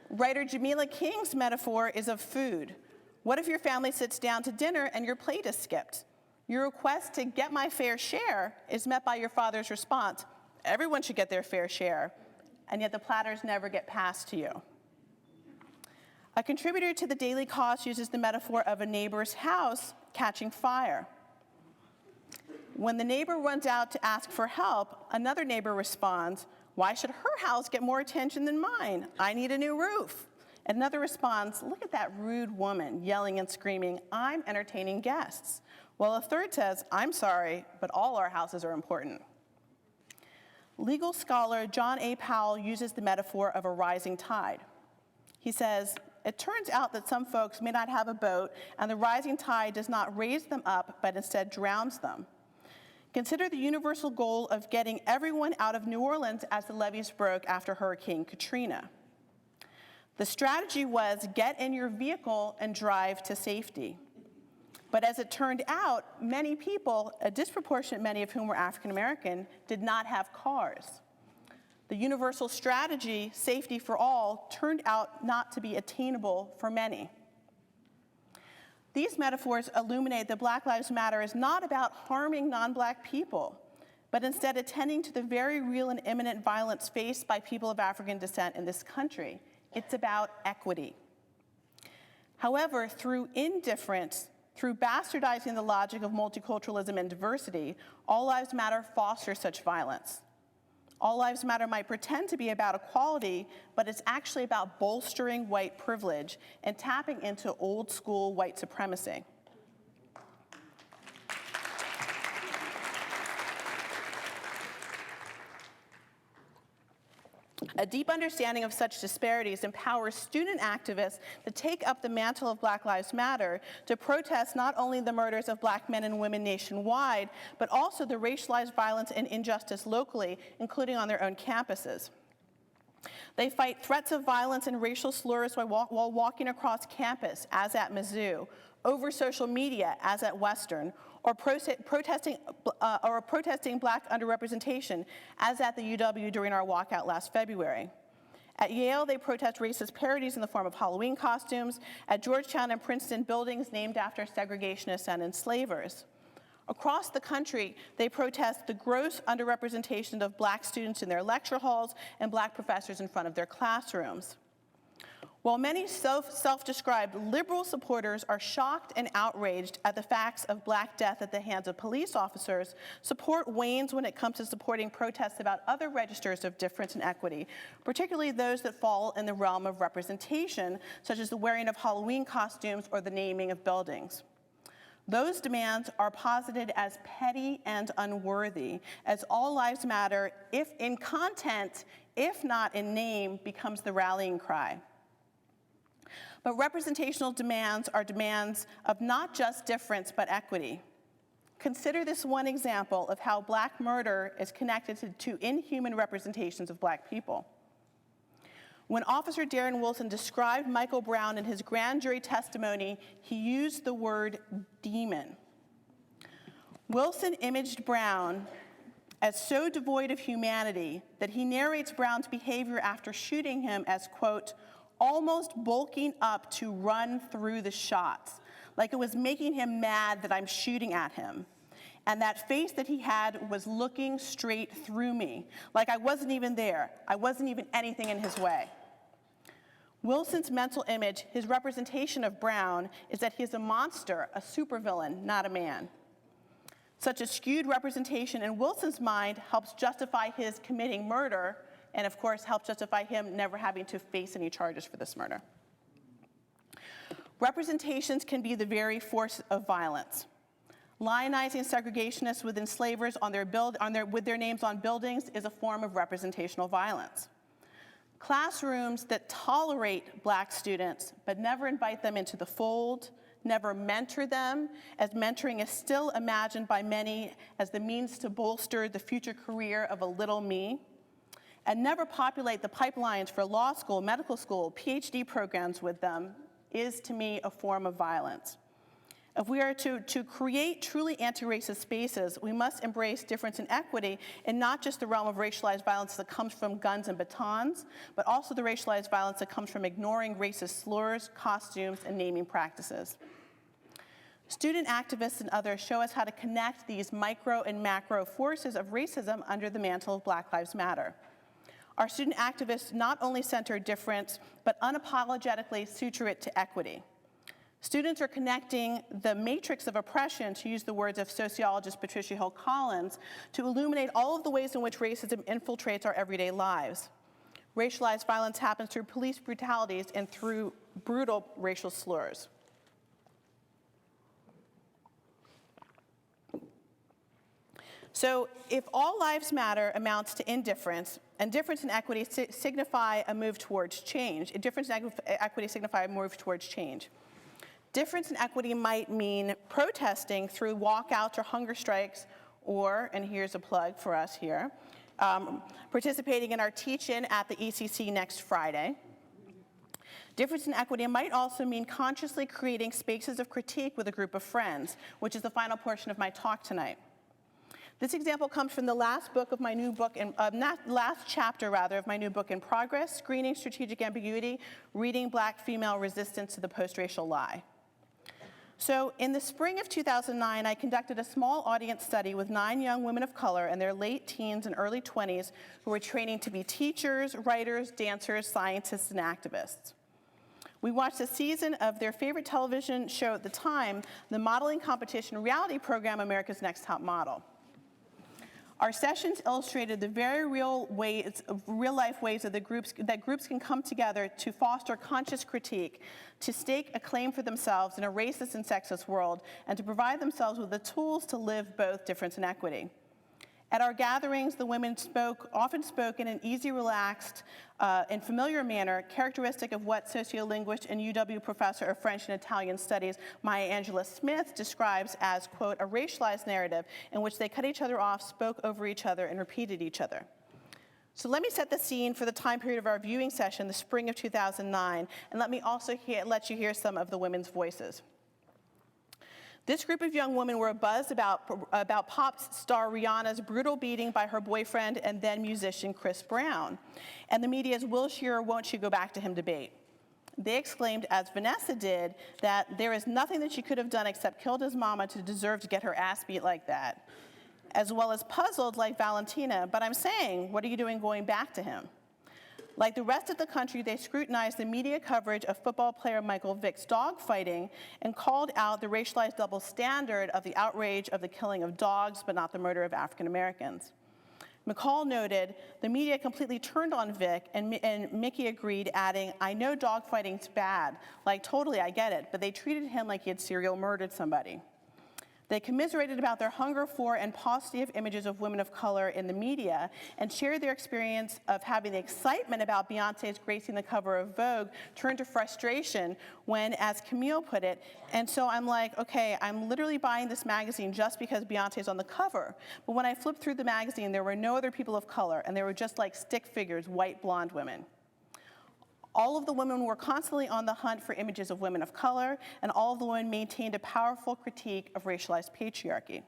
Writer Jamila King's metaphor is of food. What if your family sits down to dinner and your plate is skipped? Your request to get my fair share is met by your father's response, everyone should get their fair share, and yet the platters never get passed to you. A contributor to the Daily Cause uses the metaphor of a neighbor's house catching fire. When the neighbor runs out to ask for help, another neighbor responds, why should her house get more attention than mine? I need a new roof. Another responds, look at that rude woman yelling and screaming, I'm entertaining guests. While a third says, I'm sorry, but all our houses are important. Legal scholar John A. Powell uses the metaphor of a rising tide. He says, it turns out that some folks may not have a boat, and the rising tide does not raise them up, but instead drowns them. Consider the universal goal of getting everyone out of New Orleans as the levees broke after Hurricane Katrina. The strategy was get in your vehicle and drive to safety. But as it turned out, many people, a disproportionate many of whom were African American, did not have cars. The universal strategy, safety for all, turned out not to be attainable for many. These metaphors illuminate that Black Lives Matter is not about harming non-Black people, but instead attending to the very real and imminent violence faced by people of African descent in this country. It's about equity. However, through indifference, through bastardizing the logic of multiculturalism and diversity, All Lives Matter fosters such violence. All Lives Matter might pretend to be about equality, but it's actually about bolstering white privilege and tapping into old school white supremacy. A deep understanding of such disparities empowers student activists to take up the mantle of Black Lives Matter to protest not only the murders of Black men and women nationwide, but also the racialized violence and injustice locally, including on their own campuses. They fight threats of violence and racial slurs while walking across campus, as at Mizzou, over social media, as at Western, or protesting Black underrepresentation, as at the UW during our walkout last February. At Yale, they protest racist parodies in the form of Halloween costumes. At Georgetown and Princeton, buildings named after segregationists and enslavers. Across the country, they protest the gross underrepresentation of Black students in their lecture halls and Black professors in front of their classrooms. While many self-described liberal supporters are shocked and outraged at the facts of Black death at the hands of police officers, support wanes when it comes to supporting protests about other registers of difference and equity, particularly those that fall in the realm of representation, such as the wearing of Halloween costumes or the naming of buildings. Those demands are posited as petty and unworthy, as all lives matter, if in content, if not in name, becomes the rallying cry. But representational demands are demands of not just difference, but equity. Consider this one example of how Black murder is connected to inhuman representations of Black people. When Officer Darren Wilson described Michael Brown in his grand jury testimony, he used the word demon. Wilson imaged Brown as so devoid of humanity that he narrates Brown's behavior after shooting him as, quote, almost bulking up to run through the shots, like it was making him mad that I'm shooting at him. And that face that he had was looking straight through me, like I wasn't even there. I wasn't even anything in his way. Wilson's mental image, his representation of Brown, is that he is a monster, a supervillain, not a man. Such a skewed representation in Wilson's mind helps justify his committing murder, and of course helps justify him never having to face any charges for this murder. Representations can be the very force of violence. Lionizing segregationists with enslavers with their names on buildings is a form of representational violence. Classrooms that tolerate Black students but never invite them into the fold, never mentor them, as mentoring is still imagined by many as the means to bolster the future career of a little me, and never populate the pipelines for law school, medical school, PhD programs with them, is to me a form of violence. If we are to create truly anti-racist spaces, we must embrace difference and equity in not just the realm of racialized violence that comes from guns and batons, but also the racialized violence that comes from ignoring racist slurs, costumes, and naming practices. Student activists and others show us how to connect these micro and macro forces of racism under the mantle of Black Lives Matter. Our student activists not only center difference, but unapologetically suture it to equity. Students are connecting the matrix of oppression, to use the words of sociologist Patricia Hill Collins, to illuminate all of the ways in which racism infiltrates our everyday lives. Racialized violence happens through police brutalities and through brutal racial slurs. So if all lives matter amounts to indifference, and difference and equity signify a move towards change, difference and equity signify a move towards change. Difference and equity might mean protesting through walkouts or hunger strikes, or, and here's a plug for us here, participating in our teach-in at the ECC next Friday. Difference and equity might also mean consciously creating spaces of critique with a group of friends, which is the final portion of my talk tonight. This example comes from the last book of my new book, last chapter rather, of my new book in progress, Screening Strategic Ambiguity, Reading Black Female Resistance to the Post-Racial Lie. So in the spring of 2009, I conducted a small audience study with 9 young women of color in their late teens and early 20s who were training to be teachers, writers, dancers, scientists, and activists. We watched a season of their favorite television show at the time, the modeling competition reality program, America's Next Top Model. Our sessions illustrated the very real life ways that groups can come together to foster conscious critique, to stake a claim for themselves in a racist and sexist world, and to provide themselves with the tools to live both difference and equity. At our gatherings, the women often spoke in an easy, relaxed, and familiar manner, characteristic of what sociolinguist and UW professor of French and Italian studies, Maya Angelou Smith, describes as, quote, a racialized narrative in which they cut each other off, spoke over each other, and repeated each other. So let me set the scene for the time period of our viewing session, the spring of 2009, and let me also let you hear some of the women's voices. This group of young women were abuzz about pop star Rihanna's brutal beating by her boyfriend and then musician Chris Brown, and the media's will she or won't she go back to him debate. They exclaimed, as Vanessa did, that there is nothing that she could have done except killed his mama to deserve to get her ass beat like that, as well as puzzled like Valentina, but I'm saying, what are you doing going back to him? Like the rest of the country, they scrutinized the media coverage of football player Michael Vick's dogfighting and called out the racialized double standard of the outrage of the killing of dogs, but not the murder of African Americans. McCall noted, the media completely turned on Vick, and Mickey agreed, adding, I know dogfighting's bad, like totally, I get it, but they treated him like he had serial murdered somebody. They commiserated about their hunger for and paucity of images of women of color in the media, and shared their experience of having the excitement about Beyonce's gracing the cover of Vogue turn to frustration when, as Camille put it, and so I'm like, okay, I'm literally buying this magazine just because Beyonce's on the cover. But when I flipped through the magazine, there were no other people of color, and they were just like stick figures, white blonde women. All of the women were constantly on the hunt for images of women of color, and all of the women maintained a powerful critique of racialized patriarchy.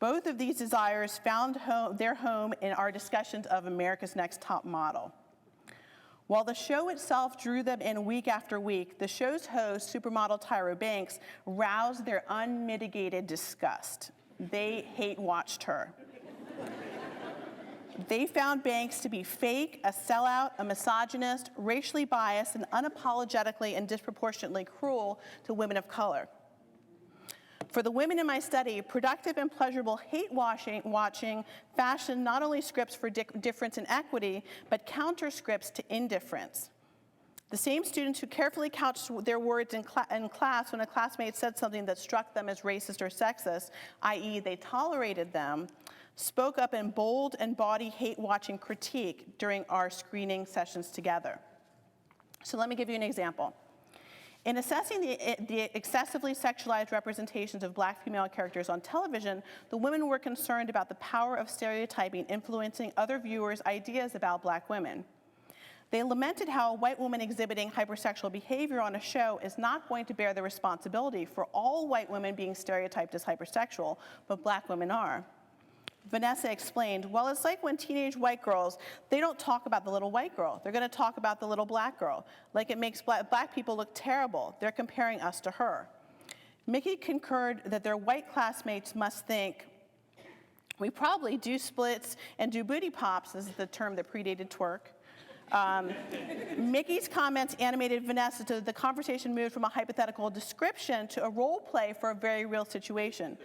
Both of these desires found their home in our discussions of America's Next Top Model. While the show itself drew them in week after week, the show's host, supermodel Tyra Banks, roused their unmitigated disgust. They hate-watched her. They found Banks to be fake, a sellout, a misogynist, racially biased, and unapologetically and disproportionately cruel to women of color. For the women in my study, productive and pleasurable hate-watching fashioned not only scripts for difference and equity, but counter-scripts to indifference. The same students who carefully couched their words in class when a classmate said something that struck them as racist or sexist, i.e. they tolerated them, spoke up in bold and bawdy hate-watching critique during our screening sessions together. So let me give you an example. In assessing the excessively sexualized representations of Black female characters on television, the women were concerned about the power of stereotyping influencing other viewers' ideas about Black women. They lamented how a white woman exhibiting hypersexual behavior on a show is not going to bear the responsibility for all white women being stereotyped as hypersexual, but Black women are. Vanessa explained, well, it's like when teenage white girls, they don't talk about the little white girl. They're going to talk about the little Black girl. Like it makes black people look terrible. They're comparing us to her. Mickey concurred that their white classmates must think, we probably do splits and do booty pops, this is the term that predated twerk. Mickey's comments animated Vanessa so the conversation moved from a hypothetical description to a role play for a very real situation.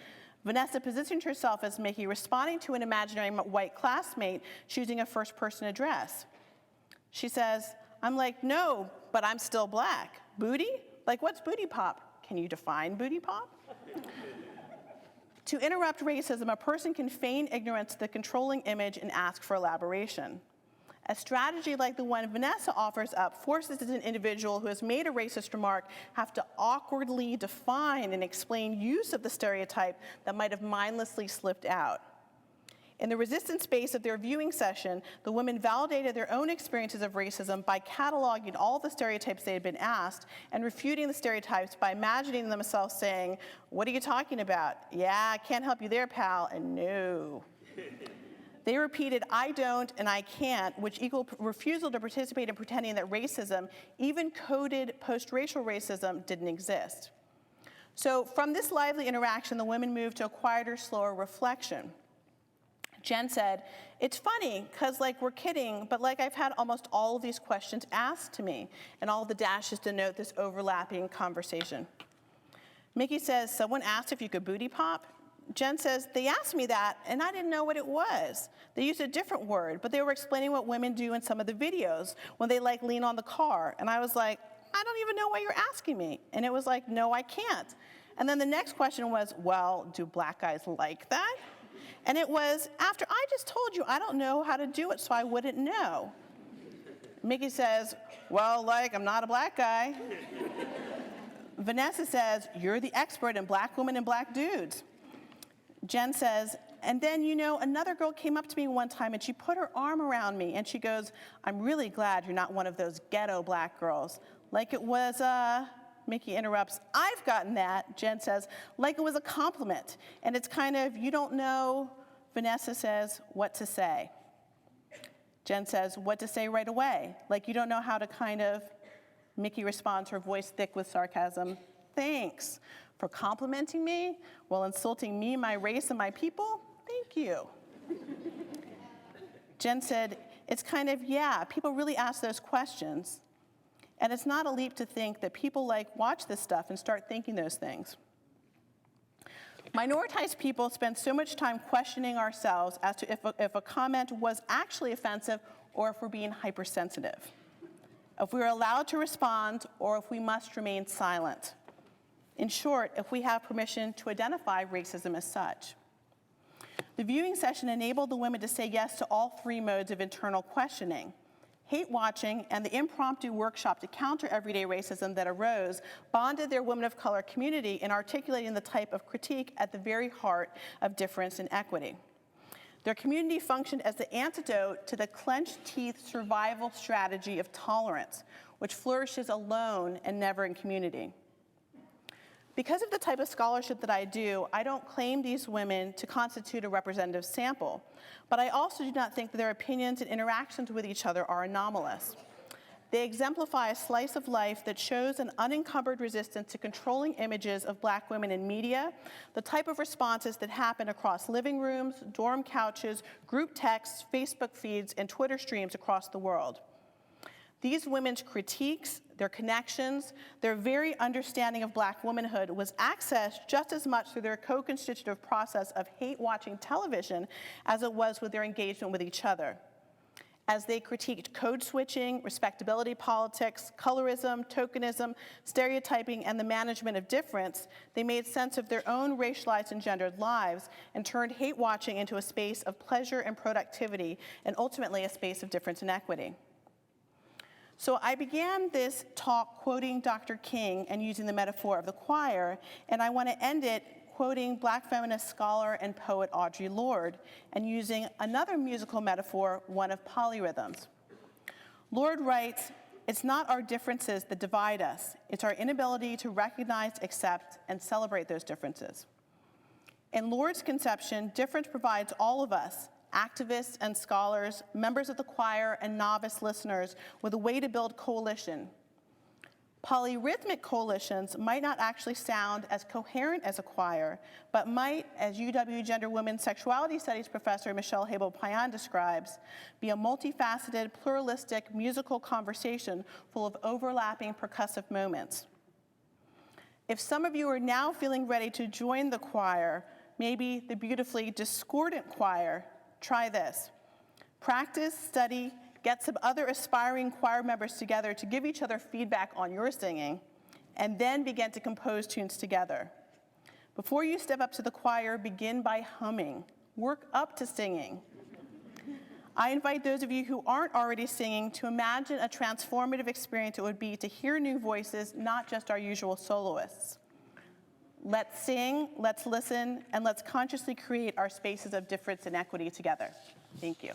Vanessa positioned herself as Mickey, responding to an imaginary white classmate choosing a first-person address. She says, I'm like, no, but I'm still Black. Booty? Like, what's booty pop? Can you define booty pop? To interrupt racism, a person can feign ignorance to the controlling image and ask for elaboration. A strategy like the one Vanessa offers up forces an individual who has made a racist remark have to awkwardly define and explain use of the stereotype that might have mindlessly slipped out. In the resistance space of their viewing session, the women validated their own experiences of racism by cataloging all the stereotypes they had been asked and refuting the stereotypes by imagining themselves saying, what are you talking about? Yeah, I can't help you there, pal, and no. They repeated, I don't and I can't, which equaled refusal to participate in pretending that racism, even coded post-racial racism, didn't exist. So from this lively interaction, the women moved to a quieter, slower reflection. Jen said, it's funny, because like we're kidding, but like I've had almost all of these questions asked to me, and all the dashes denote this overlapping conversation. Mickey says, someone asked if you could booty pop? Jen says, they asked me that, and I didn't know what it was. They used a different word, but they were explaining what women do in some of the videos when they like lean on the car. And I was like, I don't even know why you're asking me. And it was like, no, I can't. And then the next question was, well, do Black guys like that? And it was, after I just told you I don't know how to do it, so I wouldn't know. Mickey says, well, like, I'm not a Black guy. Vanessa says, you're the expert in Black women and Black dudes. Jen says, and then, you know, another girl came up to me one time and she put her arm around me and she goes, I'm really glad you're not one of those ghetto Black girls. Like it was, Mickey interrupts, I've gotten that, Jen says, like it was a compliment. And it's kind of, you don't know, Vanessa says, what to say. Jen says, what to say right away. Like you don't know how to kind of, Mickey responds, her voice thick with sarcasm, thanks. For complimenting me while insulting me, my race, and my people? Thank you. Jen said, it's kind of, yeah, people really ask those questions. And it's not a leap to think that people like watch this stuff and start thinking those things. Minoritized people spend so much time questioning ourselves as to if a comment was actually offensive or if we're being hypersensitive, if we're allowed to respond or if we must remain silent. In short, if we have permission to identify racism as such. The viewing session enabled the women to say yes to all three modes of internal questioning. Hate watching and the impromptu workshop to counter everyday racism that arose bonded their women of color community in articulating the type of critique at the very heart of difference and equity. Their community functioned as the antidote to the clenched teeth survival strategy of tolerance, which flourishes alone and never in community. Because of the type of scholarship that I do, I don't claim these women to constitute a representative sample, but I also do not think that their opinions and interactions with each other are anomalous. They exemplify a slice of life that shows an unencumbered resistance to controlling images of Black women in media, the type of responses that happen across living rooms, dorm couches, group texts, Facebook feeds, and Twitter streams across the world. These women's critiques, their connections, their very understanding of Black womanhood was accessed just as much through their co-constitutive process of hate-watching television as it was with their engagement with each other. As they critiqued code switching, respectability politics, colorism, tokenism, stereotyping, and the management of difference, they made sense of their own racialized and gendered lives and turned hate-watching into a space of pleasure and productivity, and ultimately a space of difference and equity. So I began this talk quoting Dr. King and using the metaphor of the choir, and I want to end it quoting Black feminist scholar and poet Audre Lorde and using another musical metaphor, one of polyrhythms. Lorde writes, "It's not our differences that divide us, it's our inability to recognize, accept, and celebrate those differences." In Lorde's conception, difference provides all of us, activists and scholars, members of the choir and novice listeners, with a way to build coalition. Polyrhythmic coalitions might not actually sound as coherent as a choir, but might, as UW Gender Women's Sexuality Studies professor Michelle Habel-Payan describes, be a multifaceted, pluralistic musical conversation full of overlapping percussive moments. If some of you are now feeling ready to join the choir, maybe the beautifully discordant choir, try this. Practice, study, get some other aspiring choir members together to give each other feedback on your singing, and then begin to compose tunes together. Before you step up to the choir, begin by humming. Work up to singing. I invite those of you who aren't already singing to imagine a transformative experience it would be to hear new voices, not just our usual soloists. Let's sing, let's listen, and let's consciously create our spaces of difference and equity together. Thank you.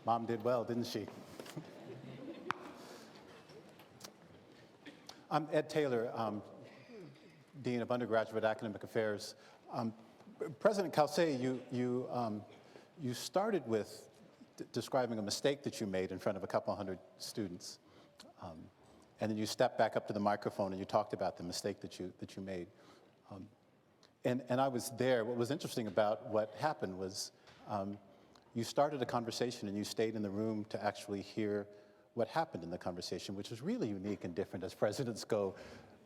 Mom did well, didn't she? I'm Ed Taylor, Dean of Undergraduate Academic Affairs. President Calce, you started with describing a mistake that you made in front of a couple hundred students. And then you stepped back up to the microphone and you talked about the mistake that you made. And I was there. What was interesting about what happened was you started a conversation and you stayed in the room to actually hear what happened in the conversation, which was really unique and different as presidents go,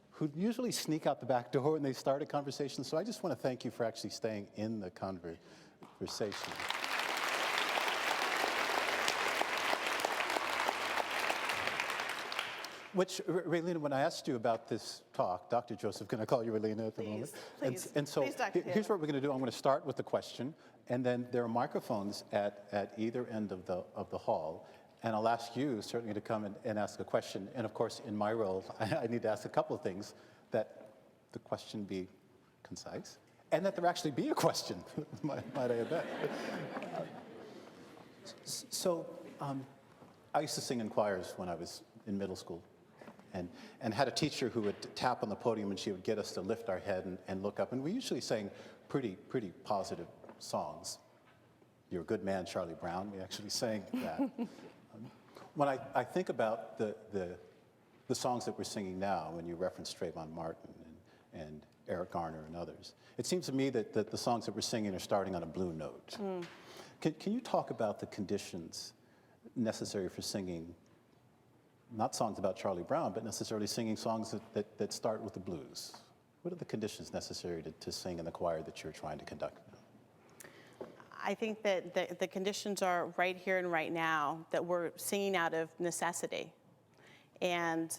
who usually sneak out the back door when they start a conversation. So I just want to thank you for actually staying in the conversation. Which, Ralina, when I asked you about this talk, Dr. Joseph, can I call you Ralina at the moment? Please, and so please, Dr. Here's what we're going to do. I'm going to start with the question, and then there are microphones at either end of the hall, and I'll ask you certainly to come and ask a question. And of course, in my role, I need to ask a couple of things, that the question be concise, and that there actually be a question, might I add that. So I used to sing in choirs when I was in middle school. And had a teacher who would tap on the podium and she would get us to lift our head and look up. And we usually sang pretty positive songs. You're a Good Man, Charlie Brown. We actually sang that. When I think about the songs that we're singing now, when you reference Trayvon Martin and Eric Garner and others. It seems to me that the songs that we're singing are starting on a blue note. Can you talk about the conditions necessary for singing, not songs about Charlie Brown, but necessarily singing songs that start with the blues? What are the conditions necessary to sing in the choir that you're trying to conduct now? I think that the conditions are right here and right now, that we're singing out of necessity. And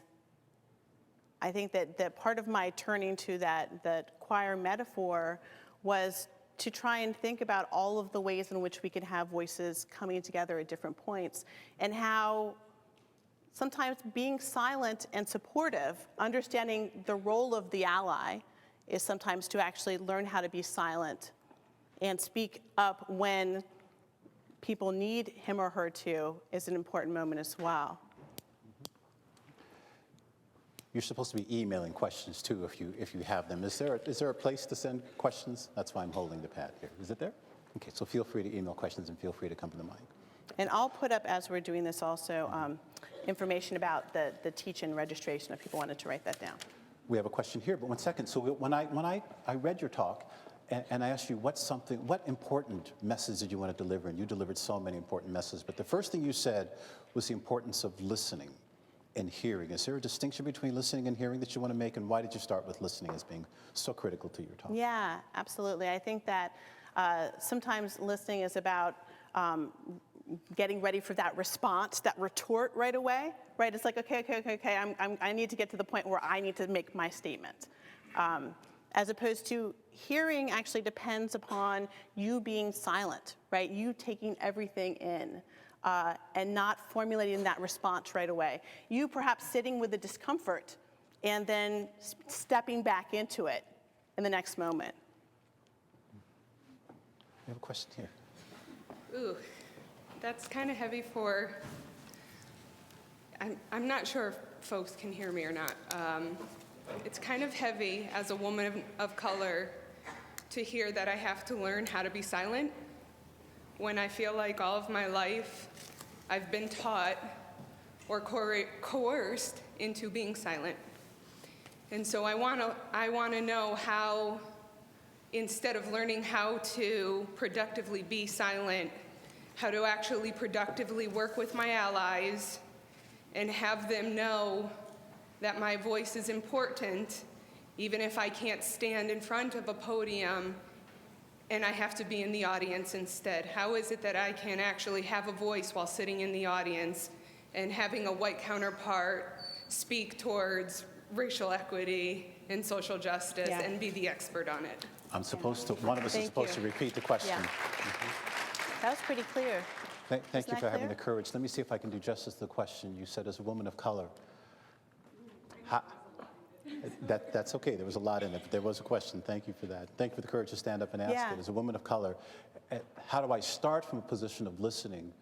I think that part of my turning to that choir metaphor was to try and think about all of the ways in which we can have voices coming together at different points, and how sometimes being silent and supportive, understanding the role of the ally, is sometimes to actually learn how to be silent and speak up when people need him or her to, is an important moment as well. You're supposed to be emailing questions too if you have them. Is there a place to send questions? That's why I'm holding the pad here. Is it there? Okay, so feel free to email questions and feel free to come to the mic. And I'll put up, as we're doing this also, information about the teach-in registration if people wanted to write that down. We have a question here, but one second. So when I read your talk and I asked you what important message did you want to deliver, and you delivered so many important messages, but the first thing you said was the importance of listening and hearing. Is there a distinction between listening and hearing that you want to make, and why did you start with listening as being so critical to your talk? Yeah, absolutely. I think that sometimes listening is about getting ready for that response, that retort right away, right? It's like, okay, I need to get to the point where I need to make my statement. As opposed to hearing actually depends upon you being silent, right? You taking everything in. And not formulating that response right away. You perhaps sitting with the discomfort and then stepping back into it in the next moment. We have a question here. Ooh, that's kind of heavy for, I'm not sure if folks can hear me or not. It's kind of heavy as a woman of color to hear that I have to learn how to be silent, when I feel like all of my life I've been taught or coerced into being silent. And so I want to know how, instead of learning how to productively be silent, how to actually productively work with my allies and have them know that my voice is important, even if I can't stand in front of a podium and I have to be in the audience instead. How is it that I can actually have a voice while sitting in the audience and having a white counterpart speak towards racial equity and social justice and be the expert on it? One of us is supposed to repeat the question. Yeah. That was pretty clear. Thank you for having the courage. Let me see if I can do justice to the question. You said, as a woman of color. That's okay. There was a lot in it, but there was a question. Thank you for that. Thank you for the courage to stand up and ask it. As a woman of color, how do I start from a position of listening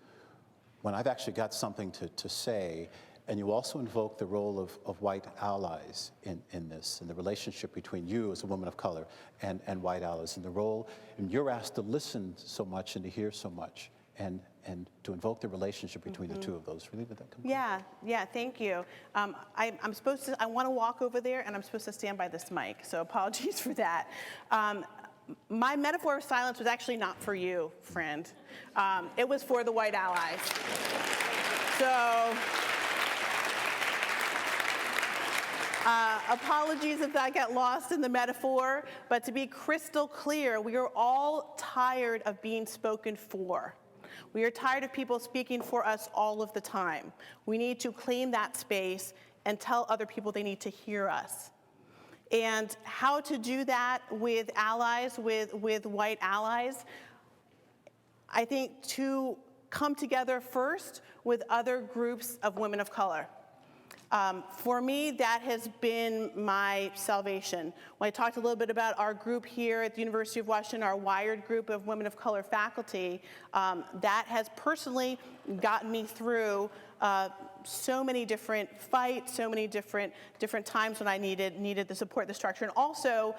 when I've actually got something to say? And you also invoke the role of white allies in this, and the relationship between you as a woman of color and white allies, and the role, and you're asked to listen so much and to hear so much, and to invoke the relationship between the two of those. Really, did that come? Yeah, thank you. I want to walk over there, and I'm supposed to stand by this mic, so apologies for that. My metaphor of silence was actually not for you, friend. It was for the white allies. So, apologies if that got lost in the metaphor, but to be crystal clear, we are all tired of being spoken for. We are tired of people speaking for us all of the time. We need to clean that space and tell other people they need to hear us. And how to do that with allies, with white allies, I think to come together first with other groups of women of color. For me, that has been my salvation. When I talked a little bit about our group here at the University of Washington, our wired group of women of color faculty, that has personally gotten me through so many different fights, so many different times when I needed the support, the structure, and also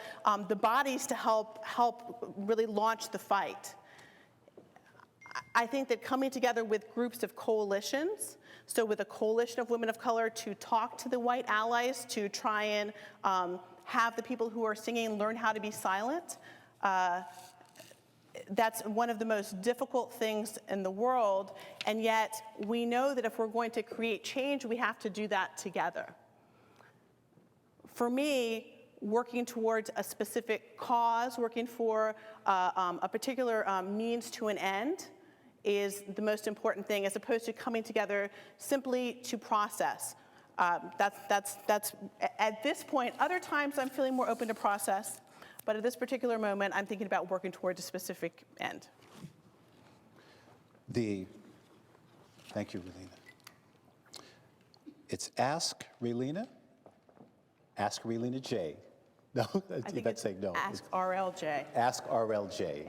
the bodies to help really launch the fight. I think that coming together with groups of coalitions, so with a coalition of women of color to talk to the white allies, to try and have the people who are singing learn how to be silent. That's one of the most difficult things in the world, and yet we know that if we're going to create change, we have to do that together. For me, working towards a specific cause, working for a particular means to an end is the most important thing, as opposed to coming together simply to process. That's at this point. Other times I'm feeling more open to process, but at this particular moment, I'm thinking about working towards a specific end. Thank you, Ralina. It's Ask Ralina J. No, that's saying no. Ask RLJ. Ask RLJ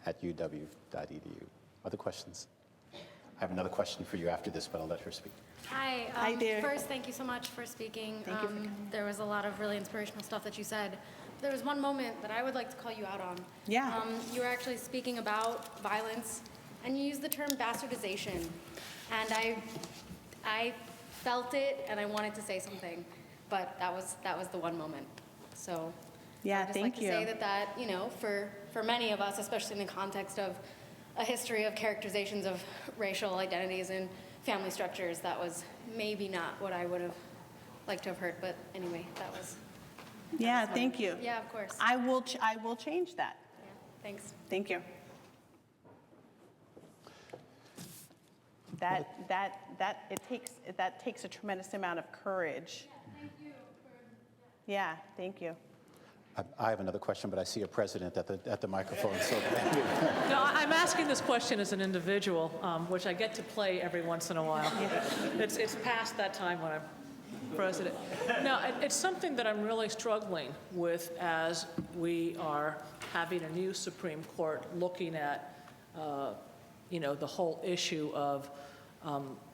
at uw.edu. Other questions? I have another question for you after this, but I'll let her speak. Hi. Hi there. First, thank you so much for speaking. Thank you for coming. There was a lot of really inspirational stuff that you said. There was one moment that I would like to call you out on. Yeah. You were actually speaking about violence, and you used the term bastardization. And I felt it, and I wanted to say something, but that was the one moment. So Yeah, I'd just thank like you. to say that you know, for many of us, especially in the context of a history of characterizations of racial identities and family structures, that was maybe not what I would have liked to have heard. But anyway, that was. Yeah, thank you. Yeah, of course. I will change that. Yeah, thanks. Thank you. That takes a tremendous amount of courage. Yeah, thank you. I have another question, but I see a president at the microphone, so No, I'm asking this question as an individual, which I get to play every once in a while. It's past that time when I'm president. Now, it's something that I'm really struggling with as we are having a new Supreme Court looking at, the whole issue of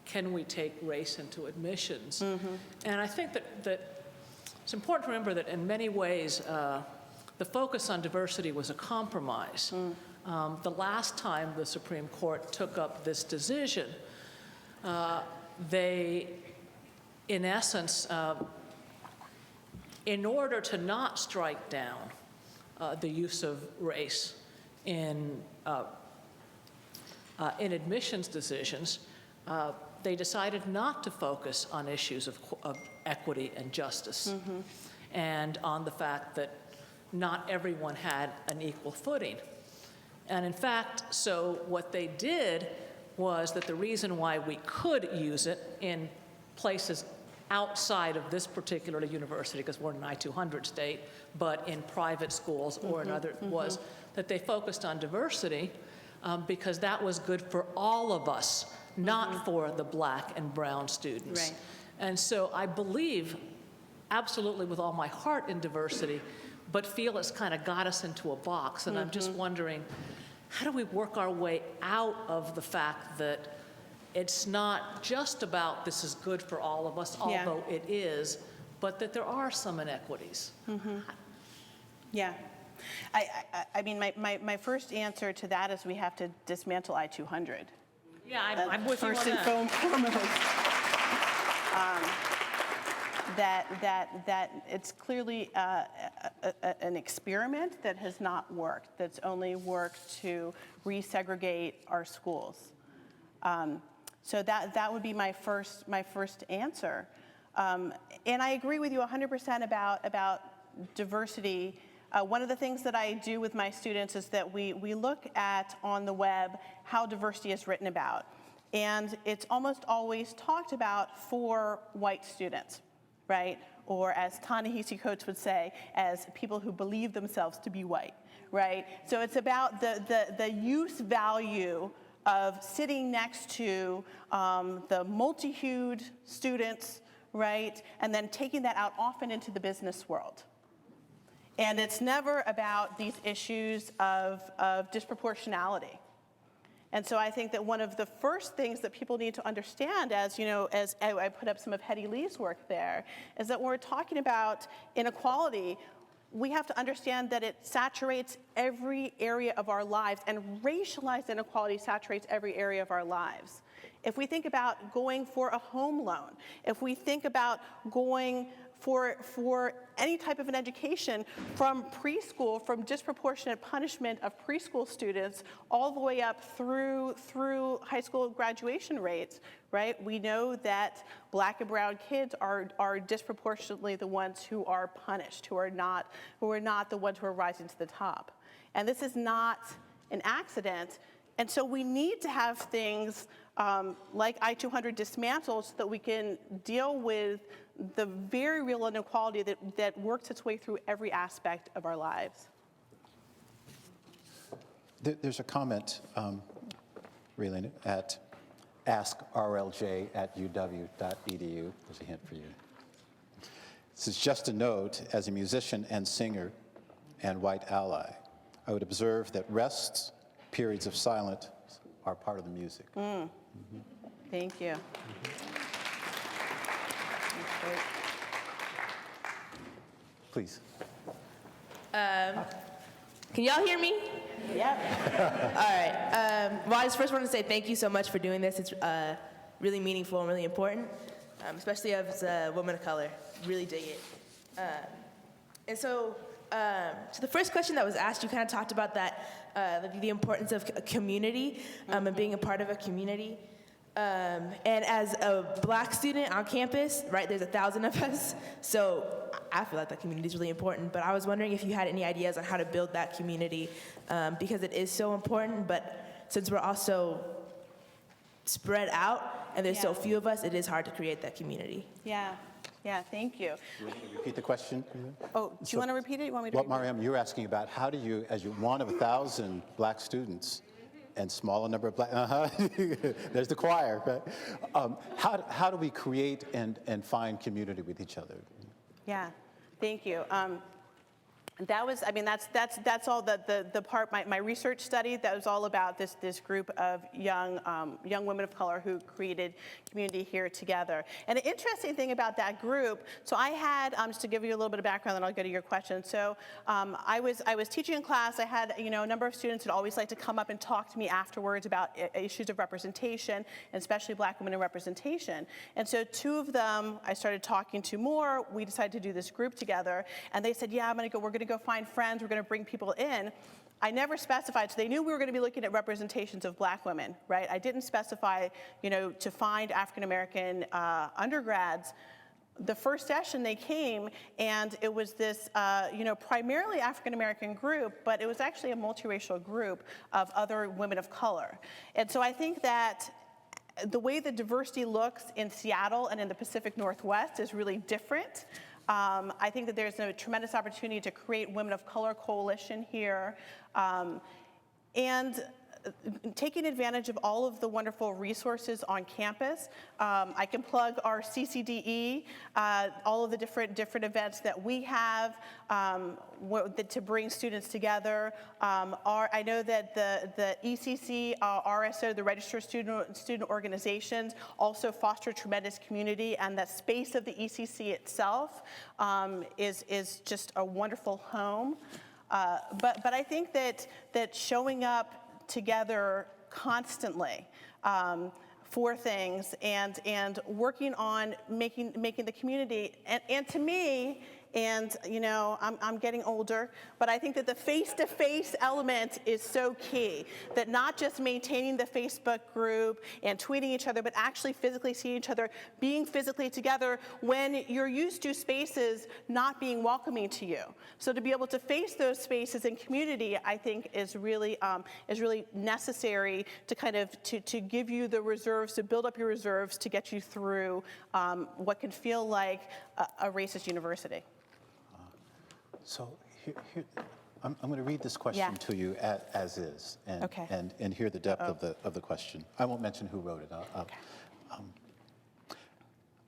can we take race into admissions? And I think that it's important to remember that in many ways, the focus on diversity was a compromise. The last time the Supreme Court took up this decision, they, in essence, in order to not strike down the use of race in admissions decisions, they decided not to focus on issues of equity and justice, and on the fact that not everyone had an equal footing. And in fact, so what they did was that the reason why we could use it in places outside of this particular university, because we're an I-200 state, but in private schools or in other, was that they focused on diversity because that was good for all of us, not for the black and brown students. Right. And so I believe absolutely with all my heart in diversity, but feel it's kind of got us into a box. And I'm just wondering, how do we work our way out of the fact that it's not just about this is good for all of us, although it is, but that there are some inequities? Yeah. I mean, my first answer to that is we have to dismantle I-200. Yeah, I'm with you on First that. and foremost. That it's clearly an experiment that has not worked, that's only worked to resegregate our schools. So that would be my first answer. And I agree with you 100% about diversity. One of the things that I do with my students is that we look at on the web how diversity is written about. And it's almost always talked about for white students, right? Or as Ta-Nehisi Coates would say, as people who believe themselves to be white, right? So it's about the use value of sitting next to the multi-hued students, right? And then taking that out often into the business world. And it's never about these issues of disproportionality. And so I think that one of the first things that people need to understand, as I put up some of Hetty Lee's work there, is that when we're talking about inequality, we have to understand that it saturates every area of our lives, and racialized inequality saturates every area of our lives. If we think about going for a home loan, if we think about going for any type of an education from preschool, from disproportionate punishment of preschool students all the way up through high school graduation rates, right? We know that Black and brown kids are disproportionately the ones who are punished, who are not the ones who are rising to the top. And this is not an accident. And so we need to have things like I-200 dismantled so that we can deal with the very real inequality that works its way through every aspect of our lives. There's a comment, Ralina, at askrlj@uw.edu. There's a hint for you. This is just a note, as a musician and singer and white ally, I would observe that rests, periods of silence, are part of the music. Thank you. Please. Can y'all hear me? Yep. All right. Well, I just first want to say thank you so much for doing this. It's really meaningful and really important, especially as a woman of color. Really dig it. And so the first question that was asked, you kind of talked about that, the importance of community and being a part of a community. And as a Black student on campus, right, there's 1,000 of us, so I feel like that community is really important, but I was wondering if you had any ideas on how to build that community, because it is so important, but since we're also spread out and there's so few of us, it is hard to create that community. Yeah, thank you. You want me to repeat the question? Oh, do you want to repeat it? You want me to repeat it? Mariam, you're asking about how do you, as you're one of 1,000 Black students, and smaller number of Black, there's the choir, right? How do we create and find community with each other? Yeah, thank you. That was, I mean, that's all the part, my research study, that was all about this group of young women of color who created community here together. And an interesting thing about that group, so I had, just to give you a little bit of background, then I'll go to your question. So I was teaching in class. I had, a number of students that always like to come up and talk to me afterwards about issues of representation, and especially Black women in representation. And so two of them I started talking to more. We decided to do this group together, and they said, yeah, we're going to go find friends, we're going to bring people in. I never specified, so they knew we were going to be looking at representations of Black women, right? I didn't specify, to find African American undergrads. The first session they came, and it was this, primarily African American group, but it was actually a multiracial group of other women of color. And so I think that the way the diversity looks in Seattle and in the Pacific Northwest is really different. I think that there's a tremendous opportunity to create Women of Color Coalition here, and taking advantage of all of the wonderful resources on campus. I can plug our CCDE, all of the different events that we have to bring students together. I know that the ECC, RSO, the Registered Student Organizations, also foster tremendous community, and the space of the ECC itself is just a wonderful home. But I think that showing up together constantly for things and working on making the community, and to me, and I'm getting older, but I think that the face-to-face element is so key, that not just maintaining the Facebook group and tweeting each other, but actually physically seeing each other, being physically together when you're used to spaces not being welcoming to you. So to be able to face those spaces in community, I think is really necessary to kind of to give you the reserves, to build up your reserves, to get you through what can feel like a racist university. So here I'm going to read this question to you as is, and hear the depth of the question. I won't mention who wrote it.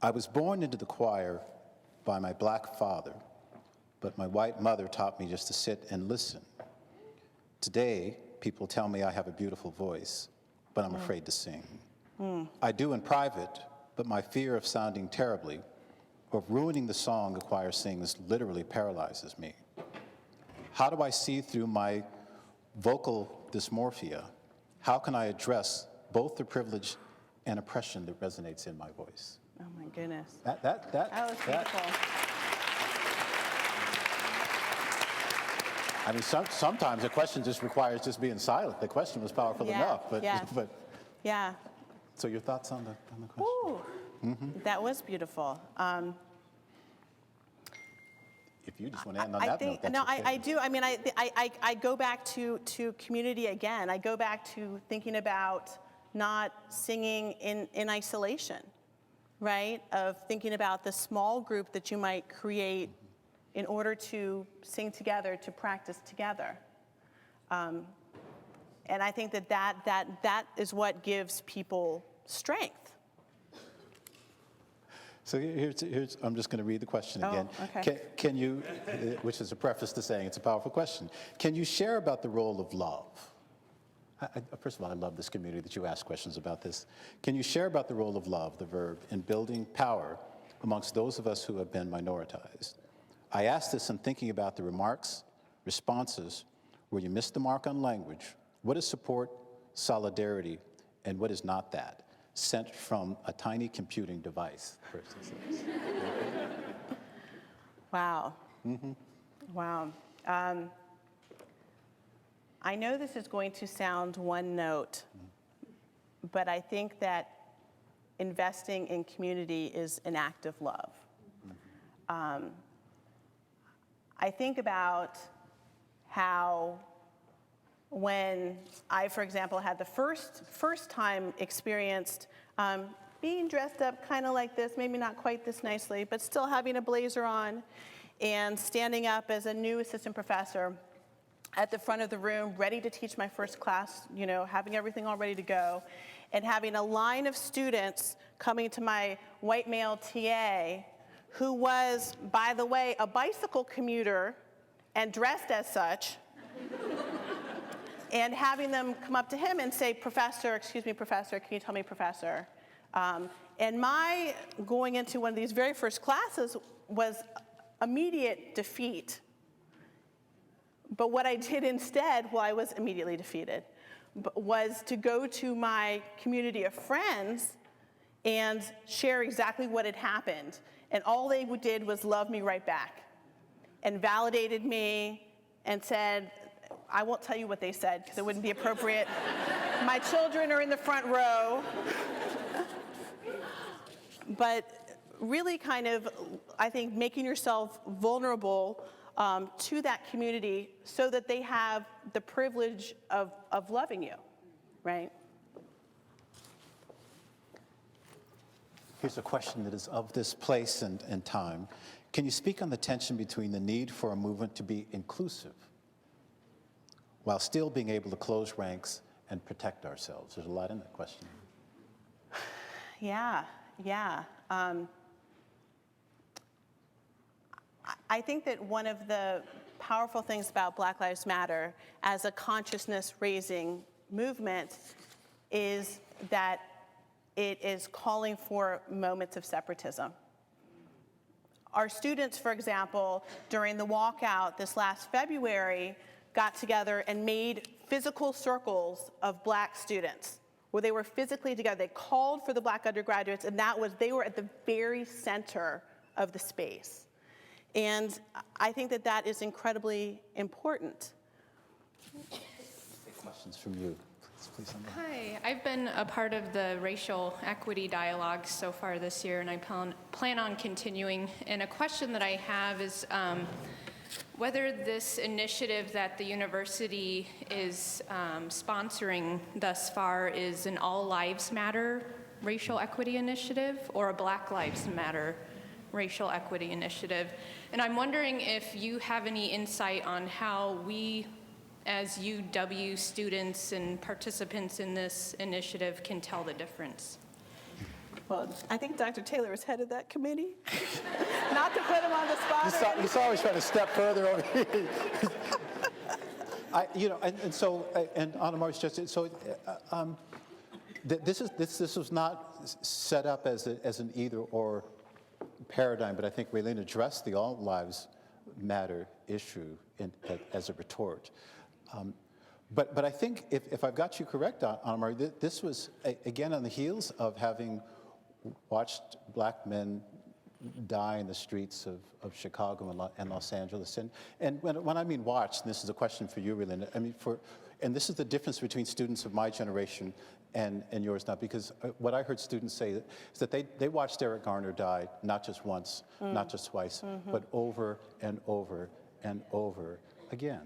I was born into the choir by my Black father, but my white mother taught me just to sit and listen. Today, people tell me I have a beautiful voice, but I'm afraid to sing. I do in private, but my fear of sounding terribly or of ruining the song the choir sings literally paralyzes me. How do I see through my vocal dysmorphia? How can I address both the privilege and oppression that resonates in my voice? Oh my goodness. That was beautiful. I mean, sometimes a question just requires just being silent. The question was powerful enough, but, Yeah. So your thoughts on the question? Ooh, that was beautiful. If you just want to end on that note, that's no, okay. I do. I mean, I go back to community again. I go back to thinking about not singing in isolation, right? Of thinking about the small group that you might create in order to sing together, to practice together. And I think that is what gives people strength. So here's I'm just going to read the question again. Okay. Can you, which is a preface to saying it's a powerful question, can you share about the role of love? First of all, I love this community that you ask questions about this. Can you share about the role of love, the verb, in building power amongst those of us who have been minoritized? I ask this in thinking about the remarks, responses, where you missed the mark on language. What is support, solidarity, and what is not that? Sent from a tiny computing device, person says. Wow. Wow. I know this is going to sound one note, but I think that investing in community is an act of love. I think about how when I, for example, had the first time experienced being dressed up kind of like this, maybe not quite this nicely, but still having a blazer on and standing up as a new assistant professor at the front of the room, ready to teach my first class, you know, having everything all ready to go, and having a line of students coming to my white male TA, who was, by the way, a bicycle commuter and dressed as such, and having them come up to him and say, "Professor, excuse me, professor, can you tell me, professor?" And my going into one of these very first classes was immediate defeat. But what I did instead, well, I was immediately defeated, was to go to my community of friends and share exactly what had happened. And all they did was love me right back and validated me and said, I won't tell you what they said because it wouldn't be appropriate. My children are in the front row. But really kind of, I think, making yourself vulnerable to that community so that they have the privilege of loving you, right? Here's a question that is of this place and time. Can you speak on the tension between the need for a movement to be inclusive while still being able to close ranks and protect ourselves? There's a lot in that question. Yeah. I think that one of the powerful things about Black Lives Matter as a consciousness-raising movement is that it is calling for moments of separatism. Our students, for example, during the walkout this last February, got together and made physical circles of Black students where they were physically together. They called for the Black undergraduates, and they were at the very center of the space. And I think that that is incredibly important. Questions from you. Please. Hi, I've been a part of the racial equity dialogue so far this year, and I plan on continuing. And a question that I have is whether this initiative that the university is sponsoring thus far is an All Lives Matter racial equity initiative or a Black Lives Matter racial equity initiative. And I'm wondering if you have any insight on how we, as UW students and participants in this initiative, can tell the difference. Well, I think Dr. Taylor is head of that committee. Not to put him on the spot. You saw always trying to step further over here. And Anna Mar's just so. This was not set up as an either-or paradigm, but I think Ralina addressed the All Lives Matter issue as a retort. But I think if I've got you correct, Anna Marie, this was again on the heels of having watched Black men die in the streets of Chicago and Los Angeles. And when I mean watch, and this is a question for you, Ralina, I mean, and this is the difference between students of my generation and yours now, because what I heard students say is that they watched Eric Garner die not just once, not just twice, but over and over and over again.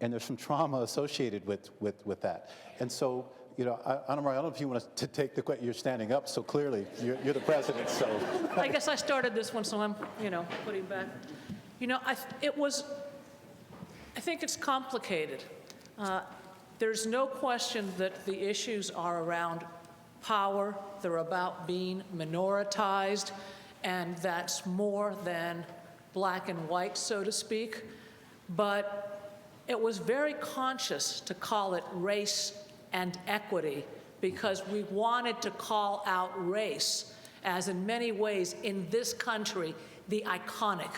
And there's some trauma associated with that. And so, you know, Anna Maria, I don't know if you want to take the question. You're standing up, so clearly you're the president, so. I guess I started this one, so I'm, you know, putting back. You know, I think it's complicated. There's no question that the issues are around power, they're about being minoritized, and that's more than black and white, so to speak. But it was very conscious to call it race and equity because we wanted to call out race as, in many ways, in this country, the iconic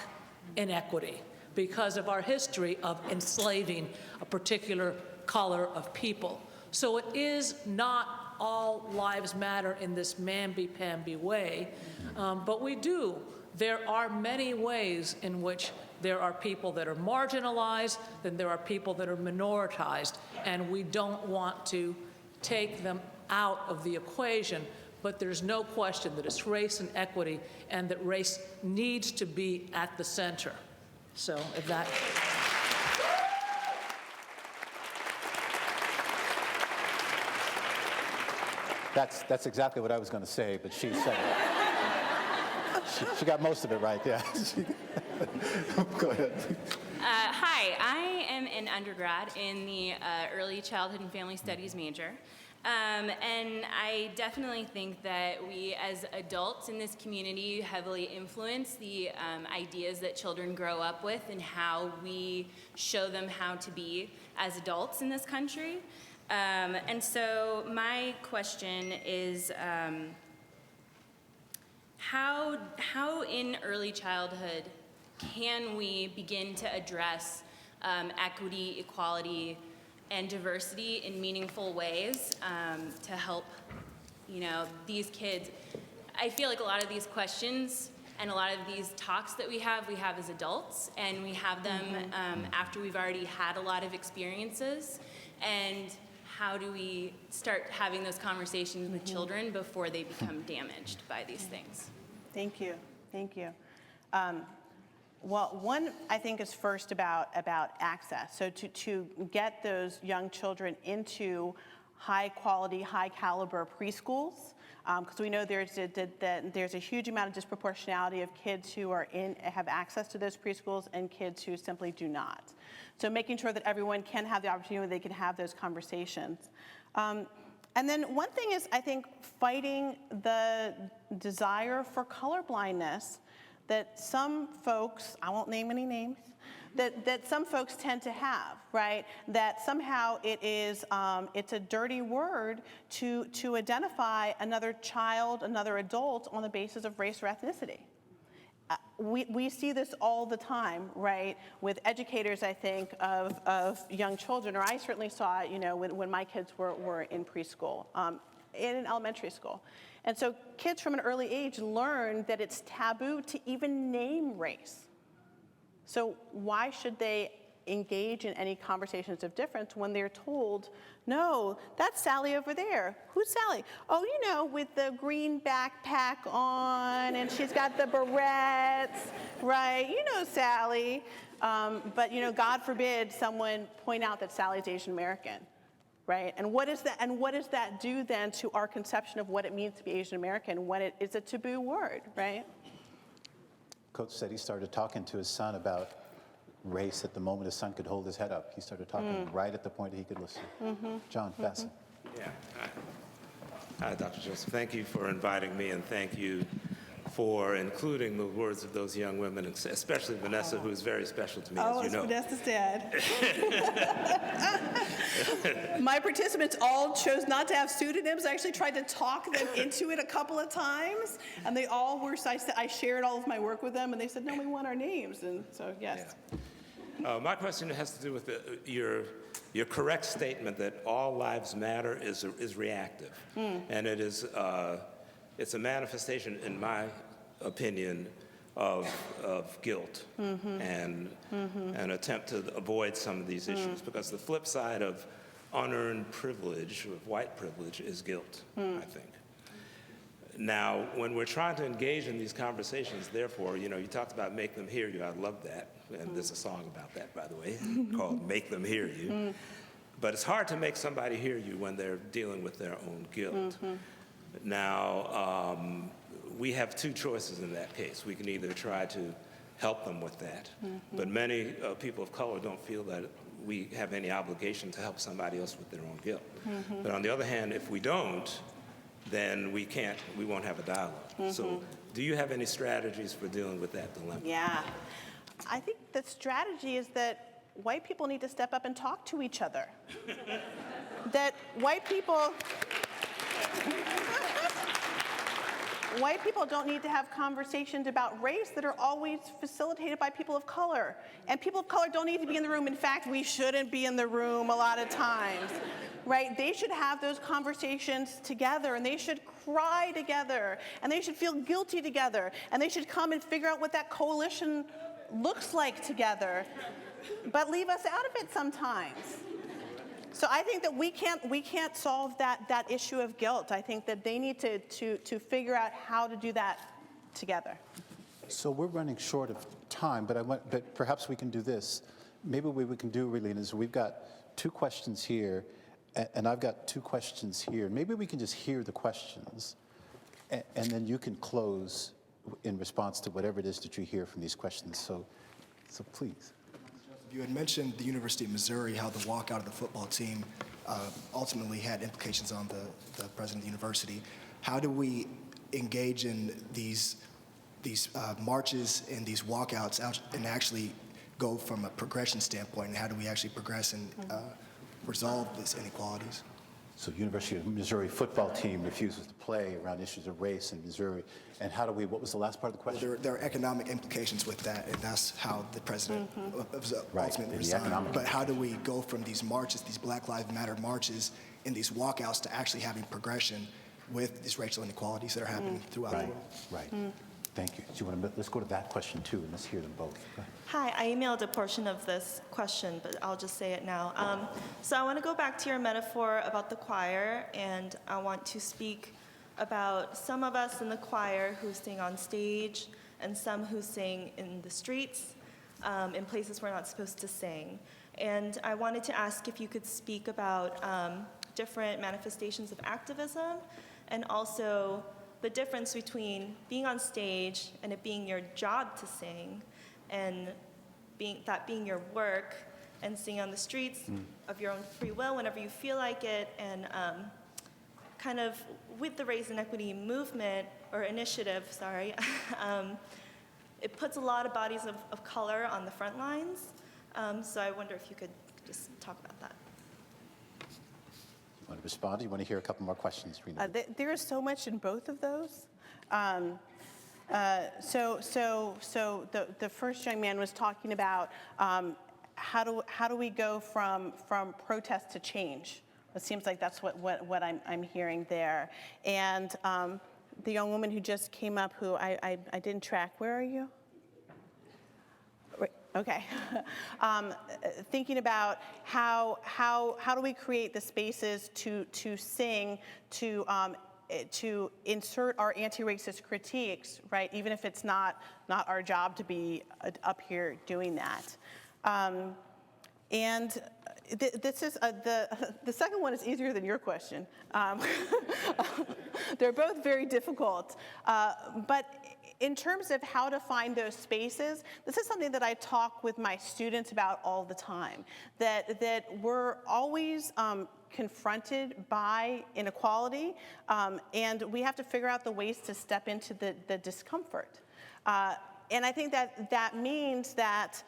inequity because of our history of enslaving a particular color of people. So it is not all lives matter in this mamby-pamby way, but we do. There are many ways in which there are people that are marginalized, then there are people that are minoritized, and we don't want to take them out of the equation, but there's no question that it's race and equity, and that race needs to be at the center. So if that... That's exactly what I was going to say, but she said it. She got most of it right, yeah. Go ahead. Hi, I am an undergrad in the Early Childhood and Family Studies major. And I definitely think that we as adults in this community heavily influence the ideas that children grow up with and how we show them how to be as adults in this country. And so my question is, how in early childhood can we begin to address equity, equality, and diversity in meaningful ways to help, you know, these kids? I feel like a lot of these questions and a lot of these talks that we have as adults, and we have them after we've already had a lot of experiences. And how do we start having those conversations with children before they become damaged by these things? Thank you. Thank you. Well, one, I think, is first about access. So to get those young children into high quality, high caliber preschools, because we know there's a huge amount of disproportionality of kids who have access to those preschools and kids who simply do not. So making sure that everyone can have the opportunity, they can have those conversations. And then one thing is, I think, fighting the desire for colorblindness that some folks, I won't name any names, that some folks tend to have, right? That somehow it is, it's a dirty word to identify another child, another adult on the basis of race or ethnicity. We see this all the time, right, with educators, I think, of young children, or I certainly saw it, you know, when my kids were in preschool, in elementary school. And so kids from an early age learn that it's taboo to even name race. So why should they engage in any conversations of difference when they're told, no, that's Sally over there. Who's Sally? Oh, you know, with the green backpack on, and she's got the barrettes, right? You know Sally. But, you know, God forbid someone point out that Sally's Asian American, right? And what is that? And what does that do then to our conception of what it means to be Asian American when it is a taboo word, right? Coach said he started talking to his son about race at the moment his son could hold his head up. He started talking right at the point that he could listen. John Fassen. Yeah. Hi, Dr. Joseph. Thank you for inviting me, and thank you for including the words of those young women, especially Vanessa, who is very special to me, as you know. Oh, it's Vanessa's dad. My participants all chose not to have pseudonyms. I actually tried to talk them into it a couple of times, and they all were, I shared all of my work with them, and they said, no, we want our names, and so, yes. Yeah. My question has to do with your correct statement that all lives matter is reactive, and it is it's a manifestation, in my opinion of guilt and an attempt to avoid some of these issues, because the flip side of unearned privilege, of white privilege, is guilt, I think. Now, when we're trying to engage in these conversations, therefore, you talked about make them hear you. I love that. And there's a song about that, by the way, called Make Them Hear You. But it's hard to make somebody hear you when they're dealing with their own guilt. Now, we have two choices in that case. We can either try to help them with that, but many people of color don't feel that we have any obligation to help somebody else with their own guilt. But on the other hand, if we don't, then we won't have a dialogue. So do you have any strategies for dealing with that dilemma? Yeah. I think the strategy is that white people need to step up and talk to each other. That white people don't need to have conversations about race that are always facilitated by people of color. And people of color don't need to be in the room. In fact, we shouldn't be in the room a lot of times, right? They should have those conversations together, and they should cry together, and they should feel guilty together, and they should come and figure out what that coalition looks like together, but leave us out of it sometimes. So I think that we can't solve that issue of guilt. I think that they need to figure out how to do that together. So we're running short of time, but perhaps we can do this. Maybe what we can do, Ralina, is we've got 2 questions here, and I've got 2 questions here. Maybe we can just hear the questions, and then you can close in response to whatever it is that you hear from these questions. So please. You had mentioned the University of Missouri, how the walkout of the football team ultimately had implications on the president of the university. How do we engage in these marches and these walkouts and actually go from a progression standpoint, and how do we actually progress and resolve these inequalities? So University of Missouri football team refuses to play around issues of race in Missouri. And how do we, what was the last part of the question? Well, there are economic implications with that, and that's how the president ultimately resigned. But how do we go from these marches, these Black Lives Matter marches, and these walkouts to actually having progression with these racial inequalities that are happening throughout the world? Right. Thank you. Do you want to, let's go to that question too, and let's hear them both. Hi, I emailed a portion of this question, but I'll just say it now. So I want to go back to your metaphor about the choir, and I want to speak about some of us in the choir who sing on stage and some who sing in the streets, in places we're not supposed to sing. And I wanted to ask if you could speak about different manifestations of activism, and also the difference between being on stage and it being your job to sing, and being your work, and singing on the streets of your own free will whenever you feel like it, and kind of with the race and equity movement, or initiative, sorry, it puts a lot of bodies of color on the front lines. So I wonder if you could just talk about that. You want to respond? Do you want to hear a couple more questions, Rena? There is so much in both of those. So the first young man was talking about how do we go from protest to change? It seems like that's what I'm hearing there. And the young woman who just came up, who I didn't track, where are you? Okay. Thinking about how do we create the spaces to sing, to insert our anti-racist critiques, right? Even if it's not our job to be up here doing that. And this is the second one is easier than your question. They're both very difficult, but in terms of how to find those spaces, this is something that I talk with my students about all the time, that we're always confronted by inequality, and we have to figure out the ways to step into the discomfort. And I think that means that,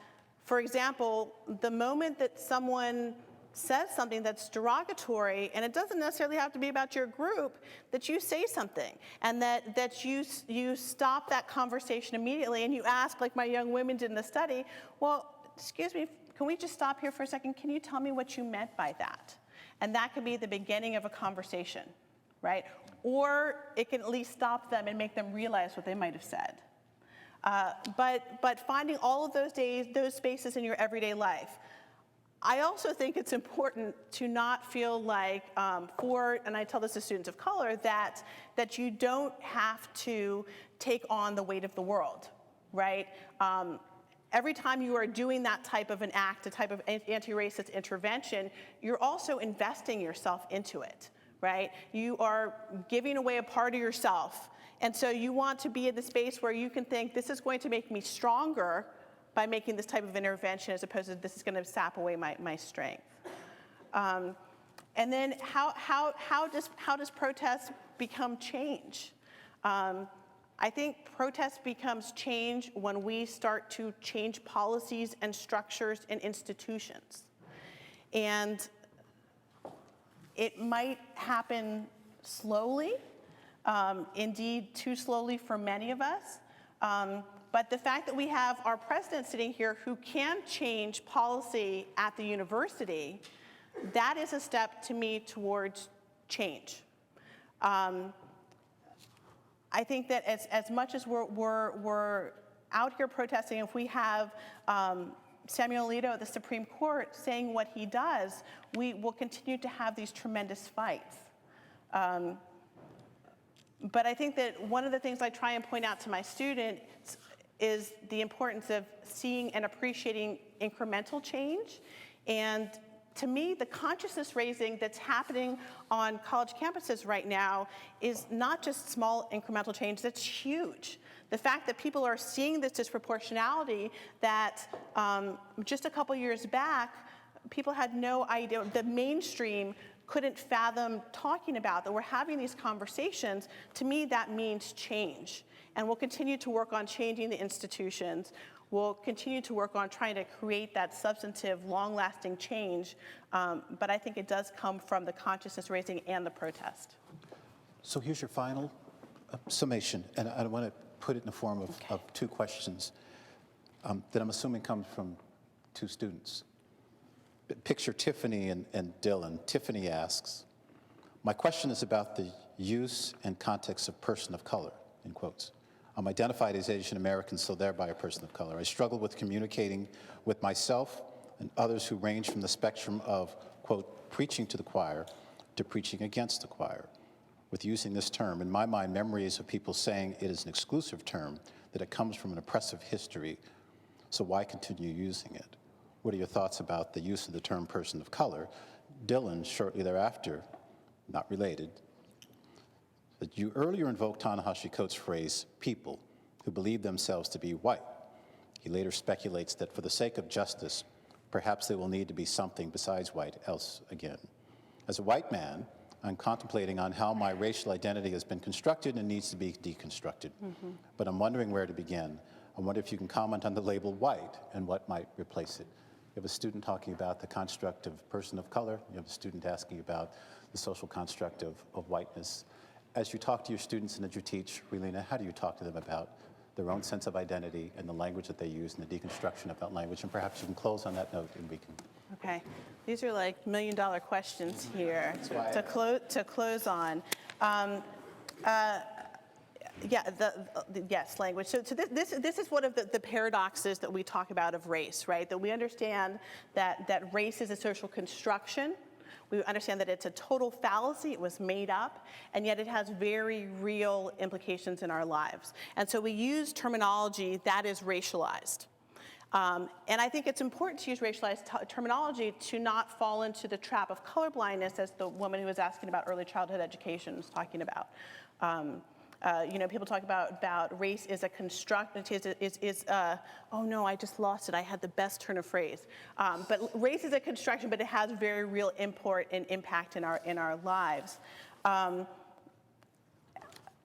for example, the moment that someone says something that's derogatory, and it doesn't necessarily have to be about your group, that you say something, and that you stop that conversation immediately, and you ask, like my young women did in the study, well, excuse me, can we just stop here for a second? Can you tell me what you meant by that? And that could be the beginning of a conversation, right? or it can at least stop them and make them realize what they might have said. But finding all of those spaces in your everyday life. I also think it's important to not feel like, and I tell this to students of color, that you don't have to take on the weight of the world, right? Every time you are doing that type of an act, a type of anti-racist intervention, you're also investing yourself into it, right? You are giving away a part of yourself. And so you want to be in the space where you can think, this is going to make me stronger by making this type of intervention, as opposed to this is going to sap away my strength. And then how does protest become change? I think protest becomes change when we start to change policies and structures and institutions. And it might happen slowly, indeed too slowly for many of us. But the fact that we have our president sitting here who can change policy at the university, that is a step to me towards change. I think that as much as we're out here protesting, if we have Samuel Alito at the Supreme Court saying what he does, we will continue to have these tremendous fights. But I think that one of the things I try and point out to my students is the importance of seeing and appreciating incremental change. And to me, the consciousness raising that's happening on college campuses right now is not just small incremental change, that's huge. The fact that people are seeing this disproportionality that just a couple years back, people had no idea, the mainstream couldn't fathom talking about, that we're having these conversations, to me that means change. And we'll continue to work on changing the institutions. We'll continue to work on trying to create that substantive, long-lasting change, but I think it does come from the consciousness raising and the protest. So here's your final summation, and I want to put it in the form of two questions that I'm assuming come from two students. Picture Tiffany and Dylan. Tiffany asks, my question is about the use and context of person of color, in quotes. I'm identified as Asian American, so thereby a person of color. I struggle with communicating with myself and others who range from the spectrum of, quote, preaching to the choir to preaching against the choir. With using this term, in my mind, memories of people saying it is an exclusive term, that it comes from an oppressive history, so why continue using it? What are your thoughts about the use of the term person of color? Dylan, shortly thereafter, not related, that you earlier invoked Ta-Nehisi Coates' phrase, people who believe themselves to be white. He later speculates that for the sake of justice, perhaps they will need to be something besides white else again. As a white man, I'm contemplating on how my racial identity has been constructed and needs to be deconstructed. Mm-hmm. But I'm wondering where to begin. I wonder if you can comment on the label white and what might replace it. You have a student talking about the construct of person of color. You have a student asking about the social construct of whiteness. As you talk to your students and as you teach, Ralina, how do you talk to them about their own sense of identity and the language that they use and the deconstruction of that language? And perhaps you can close on that note and we can. Okay, these are like $1,000,000 questions here to close on. Yes, language. So this is one of the paradoxes that we talk about of race, right? That we understand that race is a social construction. We understand that it's a total fallacy, it was made up, and yet it has very real implications in our lives. And so we use terminology that is racialized. And I think it's important to use racialized terminology to not fall into the trap of colorblindness, as the woman who was asking about early childhood education was talking about. People talk about race is a construct, oh no, I just lost it. I had the best turn of phrase. But race is a construction, but it has very real import and impact in our lives.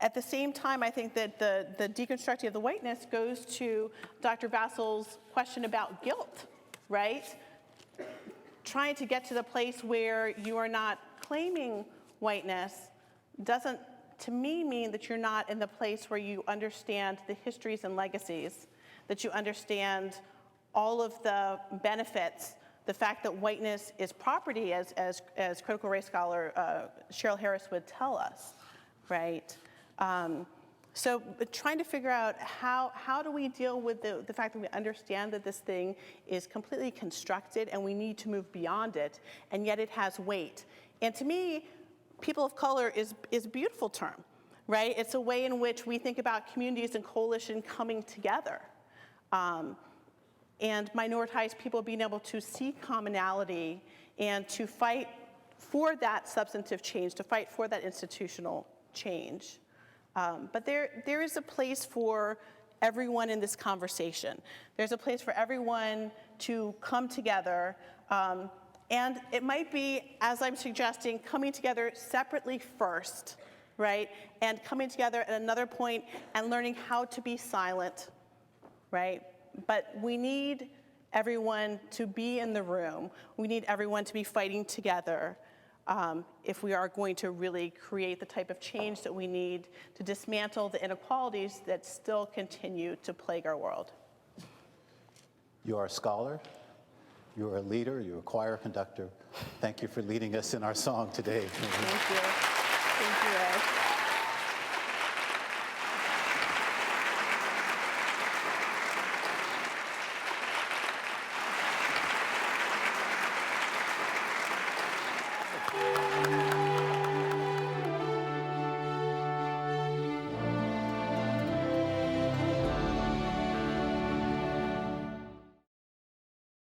At the same time, I think that the deconstructing of the whiteness goes to Dr. Vassal's question about guilt, right? Trying to get to the place where you are not claiming whiteness doesn't, to me, mean that you're not in the place where you understand the histories and legacies, that you understand all of the benefits, the fact that whiteness is property, as critical race scholar Cheryl Harris would tell us. right? So trying to figure out how do we deal with the fact that we understand that this thing is completely constructed and we need to move beyond it, and yet it has weight. And to me, people of color is a beautiful term, right? It's a way in which we think about communities and coalition coming together. And minoritized people being able to see commonality and to fight for that substantive change, to fight for that institutional change. But there is a place for everyone in this conversation. There's a place for everyone to come together. And it might be, as I'm suggesting, coming together separately first, right? And coming together at another point and learning how to be silent, right? But we need everyone to be in the room. We need everyone to be fighting together. If we are going to really create the type of change that we need to dismantle the inequalities that still continue to plague our world. You are a scholar, you are a leader, you're a choir conductor. Thank you for leading us in our song today. Thank you. Thank you, Ed.